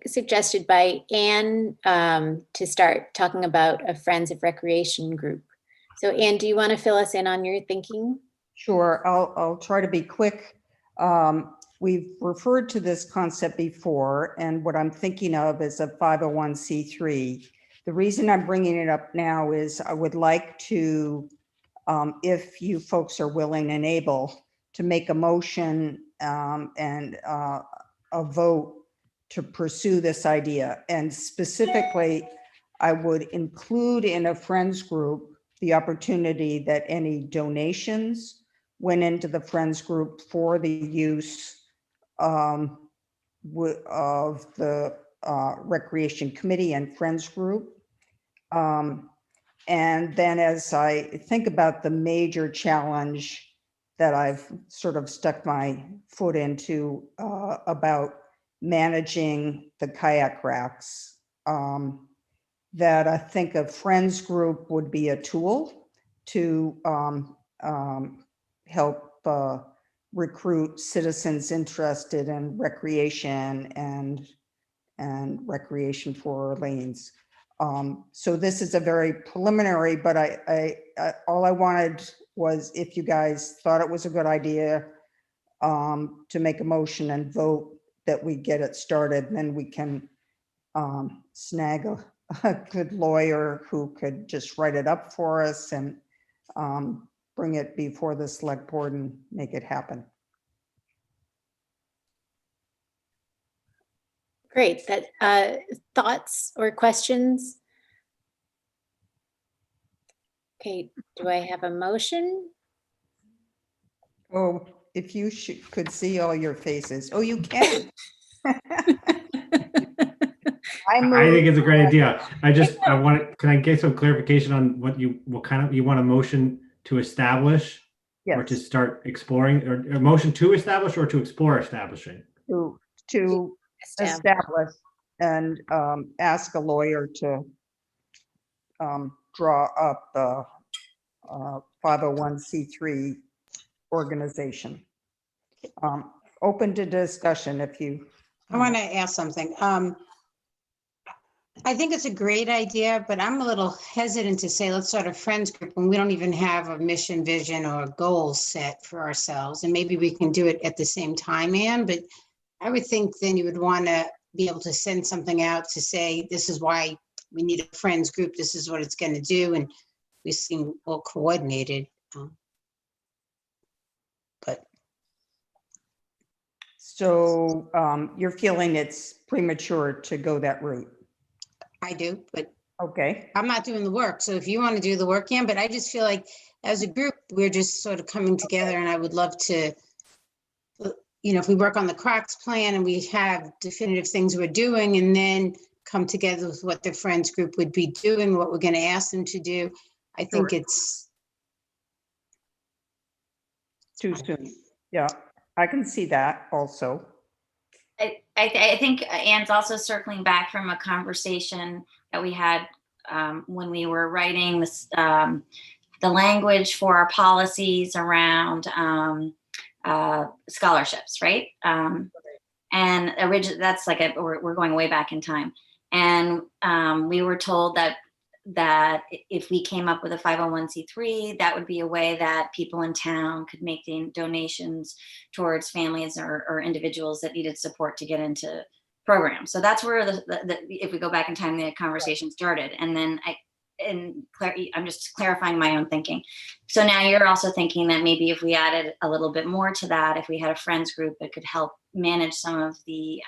suggested by Anne to start talking about a Friends of Recreation group. So Anne, do you want to fill us in on your thinking? Sure, I'll try to be quick. We've referred to this concept before, and what I'm thinking of is a 501c3. The reason I'm bringing it up now is I would like to, if you folks are willing and able, to make a motion and a vote to pursue this idea. And specifically, I would include in a Friends group the opportunity that any donations went into the Friends group for the use of the Recreation Committee and Friends group. And then as I think about the major challenge that I've sort of stuck my foot into about managing the kayak racks, that I think a Friends group would be a tool to help recruit citizens interested in recreation and recreation for Orleans. So this is a very preliminary, but I all I wanted was if you guys thought it was a good idea to make a motion and vote that we get it started, and then we can snag a good lawyer who could just write it up for us and bring it before the select board and make it happen. Great. That thoughts or questions? Okay, do I have a motion? Oh, if you could see all your faces. Oh, you can. I think it's a great idea. Can I get some clarification on what kind of, you want a motion to establish? Yes. Or to start exploring, or a motion to establish or to explore establishing? To establish and ask a lawyer to draw up the 501c3 organization. open to discussion if you. I want to ask something. I think it's a great idea, but I'm a little hesitant to say, let's start a friends group when we don't even have a mission, vision, or goals set for ourselves. And maybe we can do it at the same time, Anne, but I would think then you would want to be able to send something out to say, this is why we need a friends group. This is what it's going to do. And we seem well coordinated. But So you're feeling it's premature to go that route? I do, but Okay. I'm not doing the work. So if you want to do the work, Ann, but I just feel like as a group, we're just sort of coming together, and I would love to, if we work on the Crocs plan and we have definitive things we're doing, and then come together with what the friends group would be doing, what we're going to ask them to do. I think it's Too soon. Yeah, I can see that also. I think Anne's also circling back from a conversation that we had when we were writing this, the language for our policies around scholarships, right? And that's like we're going way back in time, and we were told that if we came up with a 501c3, that would be a way that people in town could make the donations towards families or individuals that needed support to get into programs. So that's where if we go back in time, the conversation started. And then I'm just clarifying my own thinking. So now you're also thinking that maybe if we added a little bit more to that, if we had a friends group that could help manage some of the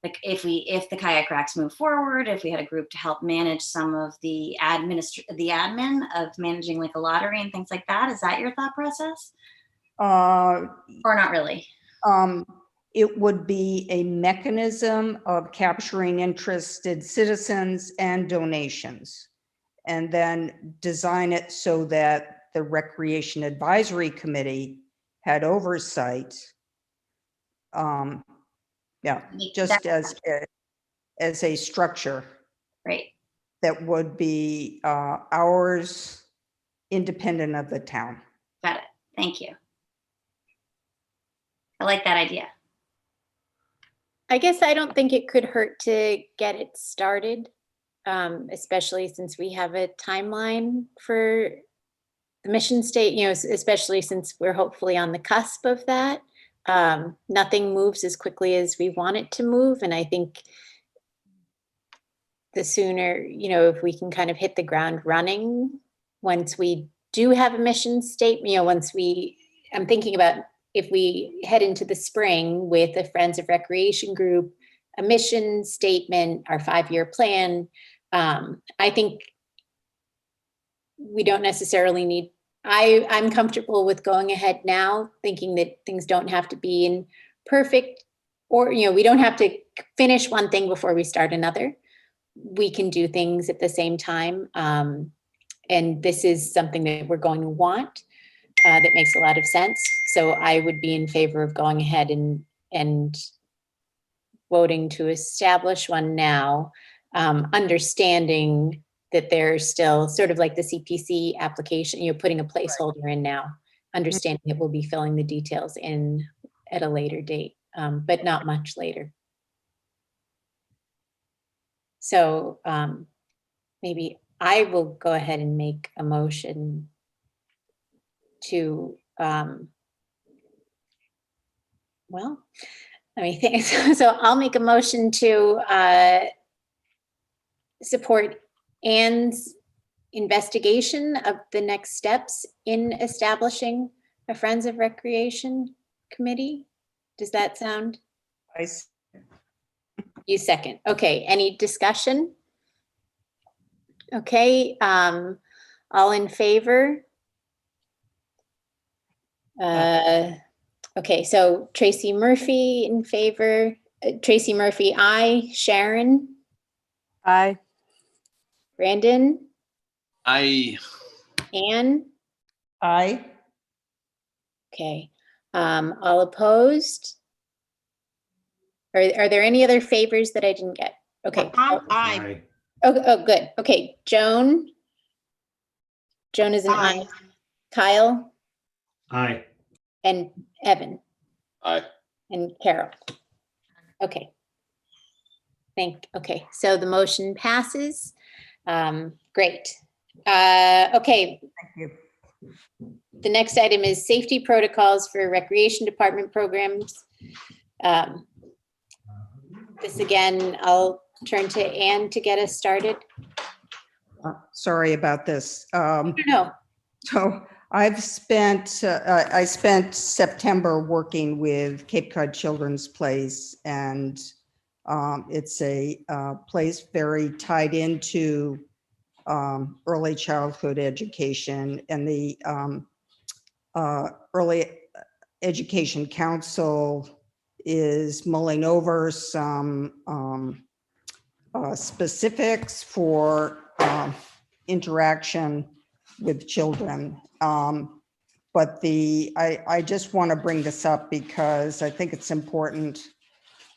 like if the kayak racks move forward, if we had a group to help manage some of the admin of managing like a lottery and things like that, is that your thought process? Or not really? It would be a mechanism of capturing interested citizens and donations, and then design it so that the Recreation Advisory Committee had oversight. Yeah, just as a structure. Right. That would be ours, independent of the town. Got it. Thank you. I like that idea. I guess I don't think it could hurt to get it started, especially since we have a timeline for the mission state, especially since we're hopefully on the cusp of that. Nothing moves as quickly as we want it to move. And I think the sooner, if we can kind of hit the ground running, once we do have a mission statement, I'm thinking about if we head into the spring with a Friends of Recreation group, a mission statement, our 5-year plan, I think we don't necessarily need, I'm comfortable with going ahead now, thinking that things don't have to be in perfect, or, we don't have to finish one thing before we start another. We can do things at the same time. And this is something that we're going to want, that makes a lot of sense. So I would be in favor of going ahead and voting to establish one now, understanding that there's still sort of like the CPC application, putting a placeholder in now, understanding that we'll be filling the details in at a later date, but not much later. So maybe I will go ahead and make a motion to, well, let me think. So I'll make a motion to support Anne's investigation of the next steps in establishing a Friends of Recreation committee. Does that sound? You second. Okay, any discussion? Okay, all in favor? Okay, so Tracy Murphy in favor. Tracy Murphy, aye. Sharon? Aye. Brandon? Aye. Anne? Aye. Okay, all opposed? Are there any other favors that I didn't get? Okay. Aye. Oh, good. Okay, Joan? Joan is an aye. Kyle? Aye. And Evan? Aye. And Carol. Okay. Okay, so the motion passes. Great. Okay, Thank you. the next item is safety protocols for recreation department programs. This again, I'll turn to Anne to get us started. Sorry about this. No. So I spent September working with Cape Cod Children's Place, and it's a place very tied into early childhood education, and the Early Education Council is mulling over some specifics for interaction with children. But I just want to bring this up because I think it's important.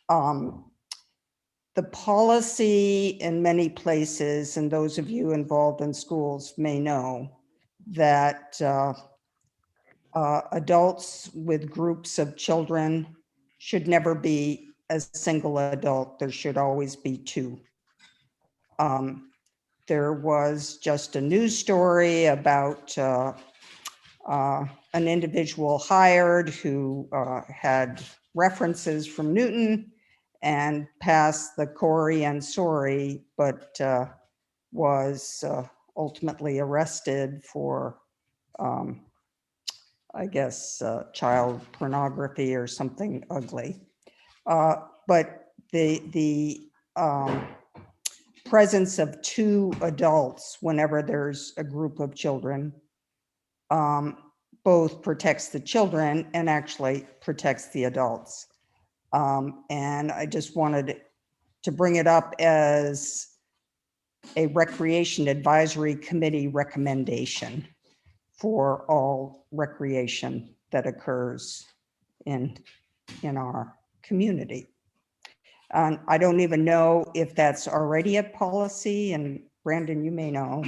The policy in many places, and those of you involved in schools may know, that adults with groups of children should never be a single adult. There should always be two. There was just a news story about an individual hired who had references from Newton and passed the Corey and Sorry, but was ultimately arrested for, I guess, child pornography or something ugly. But the presence of two adults whenever there's a group of children both protects the children and actually protects the adults. And I just wanted to bring it up as a Recreation Advisory Committee recommendation for all recreation that occurs in our community. I don't even know if that's already a policy, and Brandon, you may know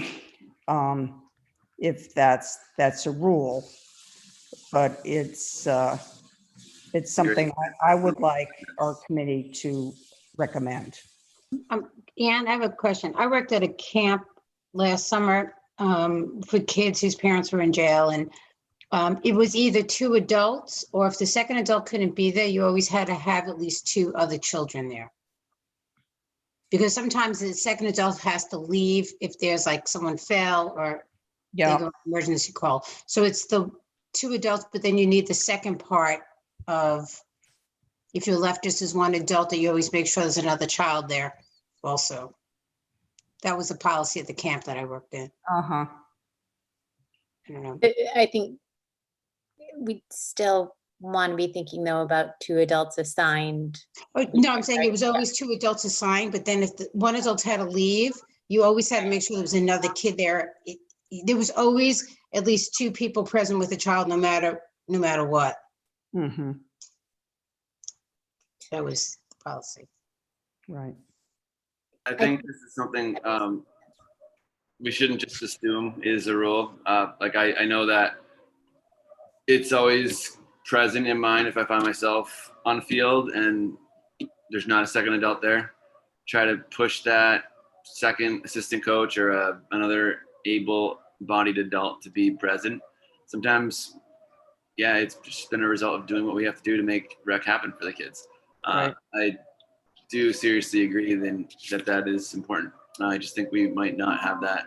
if that's a rule, but it's something I would like our committee to recommend. Anne, I have a question. I worked at a camp last summer for kids whose parents were in jail, and it was either two adults, or if the second adult couldn't be there, you always had to have at least two other children there. Because sometimes the second adult has to leave if there's like someone fell or they go to emergency call. So it's the two adults, but then you need the second part of, if you're left just as one adult, that you always make sure there's another child there also. That was a policy at the camp that I worked in. Uh-huh. I don't know. I think we still want to be thinking though about two adults assigned. Oh, no, I'm saying it was always two adults assigned, but then if the one adult had to leave, you always had to make sure there was another kid there. There was always at least two people present with a child, no matter what. Mm-hmm. That was the policy. Right. I think this is something we shouldn't just assume is a rule. Like I know that it's always present in mind if I find myself on field and there's not a second adult there. Try to push that second assistant coach or another able-bodied adult to be present. Sometimes, yeah, it's just been a result of doing what we have to do to make rec happen for the kids. Right. I do seriously agree then that is important. I just think we might not have that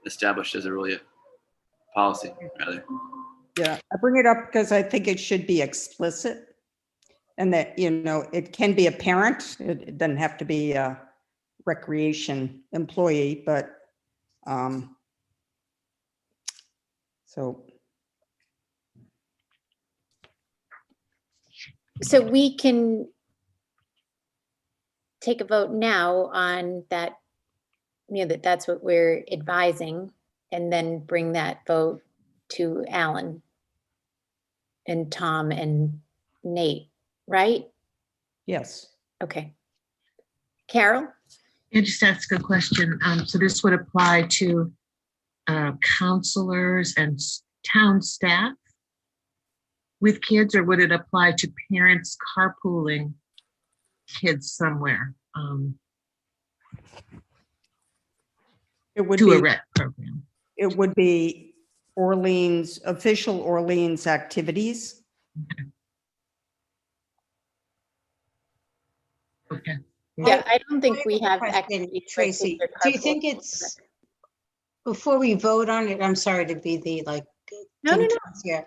established as a really policy, rather. Yeah, I bring it up because I think it should be explicit, and that, it can be a parent. It doesn't have to be a recreation employee, but So we can take a vote now on that, that's what we're advising, and then bring that vote to Alan and Tom and Nate, right? yes. Okay. Carol? I just ask a question. So this would apply to counselors and town staff? with kids, or would it apply to parents carpooling kids somewhere It would to a be, rec program? it would be Orleans, official Orleans activities. Okay. Yeah, I don't think we have Question, activities for kids Tracy, or do you carpool. think it's, before we vote on it, I'm sorry to be the like. No, no, no. Yeah,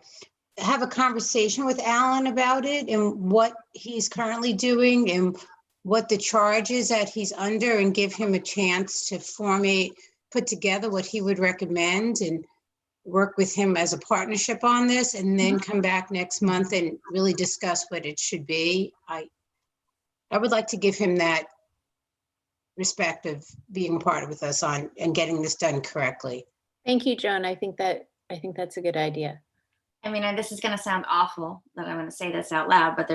have a conversation with Alan about it and what he's currently doing and what the charge is that he's under, and give him a chance to put together what he would recommend and work with him as a partnership on this, and then come back next month and really discuss what it should be. I would like to give him that respect of being part with us on and getting this done correctly. Thank you, Joan. I think that's a good idea. I mean, and this is going to sound awful that I'm going to say this out loud, but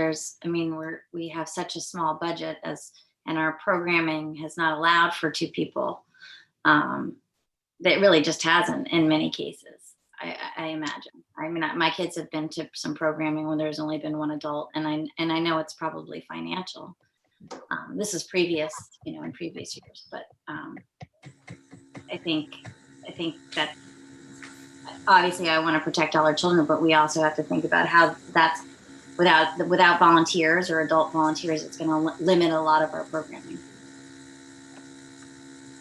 we have such a small budget and our programming has not allowed for two people. That really just hasn't in many cases, I imagine. I mean, my kids have been to some programming when there's only been one adult, and I know it's probably financial. This is previous, in previous years, but I think that obviously I want to protect all our children, but we also have to think about how that's without volunteers or adult volunteers, it's going to limit a lot of our programming.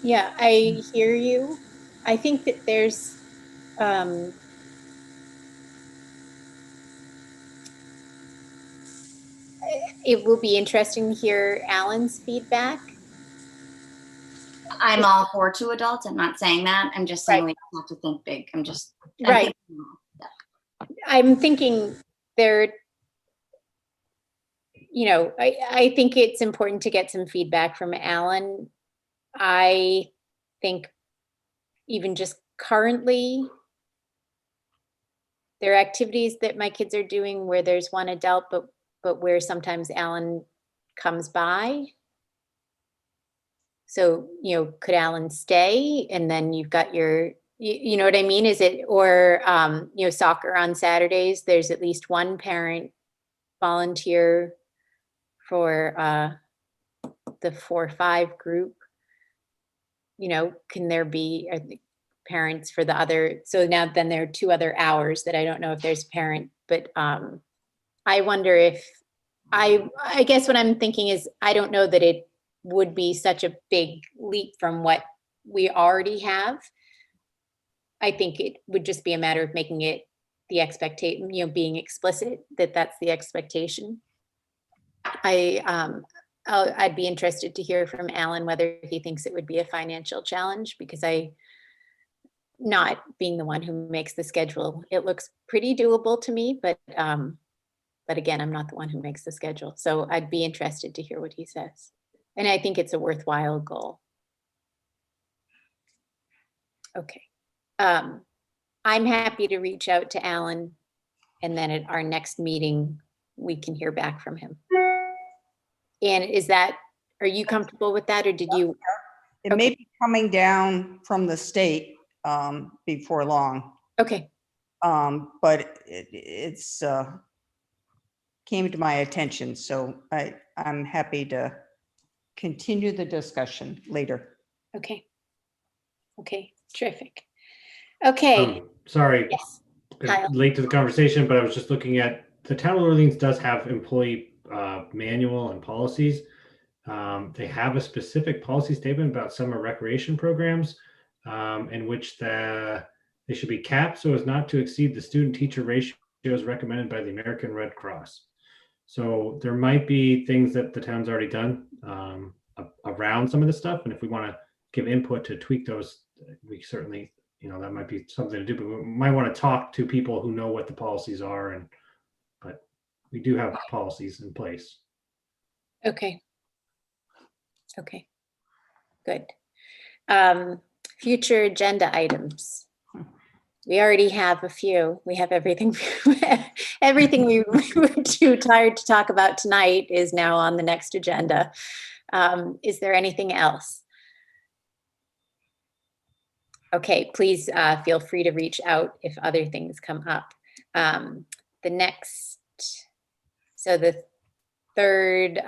Yeah, I hear you. I think that there's it will be interesting to hear Alan's feedback. I'm all for two adults. I'm not saying that. I'm just saying we have to think big. Right. I'm thinking there, I think it's important to get some feedback from Alan. I think even just currently, there are activities that my kids are doing where there's one adult, but where sometimes Alan comes by. So, could Alan stay? And then you've got you know what I mean? Is it, or, soccer on Saturdays, there's at least one parent volunteer for the 4-5 group. Can there be parents for the other? So now then there are 2 other hours that I don't know if there's a parent, but I wonder if, I guess what I'm thinking is, I don't know that it would be such a big leap from what we already have. I think it would just be a matter of making it the expectation, being explicit that that's the expectation. I'd be interested to hear from Alan whether he thinks it would be a financial challenge, because not being the one who makes the schedule, it looks pretty doable to me, but again, I'm not the one who makes the schedule. So I'd be interested to hear what he says. And I think it's a worthwhile goal. Okay. I'm happy to reach out to Alan, and then at our next meeting, we can hear back from him. And are you comfortable with that, or did you? It may be coming down from the state before long. Okay. But it's came to my attention, so I'm happy to continue the discussion later. Okay. Okay, terrific. Okay. Sorry, Yes, Kyle. late to the conversation, but I was just looking at, the town of Orleans does have employee manual and policies. They have a specific policy statement about summer recreation programs in which they should be capped so as not to exceed the student-teacher ratios recommended by the American Red Cross. So there might be things that the town's already done around some of this stuff. And if we want to give input to tweak those, we certainly, that might be something to do, but we might want to talk to people who know what the policies are. But we do have policies in place. Okay. Okay, good. Future agenda items. We already have a few. We have everything. Everything we were too tired to talk about tonight is now on the next agenda. Is there anything else? Okay, please feel free to reach out if other things come up. the next, so the third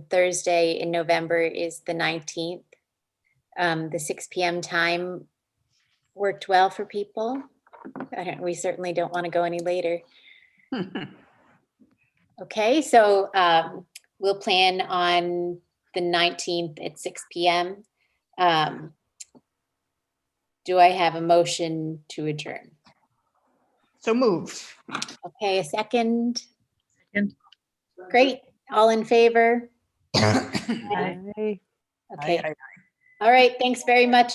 Thursday in November is the 19th. The 6 p.m. time worked well for people. We certainly don't want to go any later. Okay, so we'll plan on the 19th at 6 p.m. Do I have a motion to adjourn? So moved. Okay, a second. Second. Great. All in favor? Aye. Okay. Aye. All right. Thanks very much.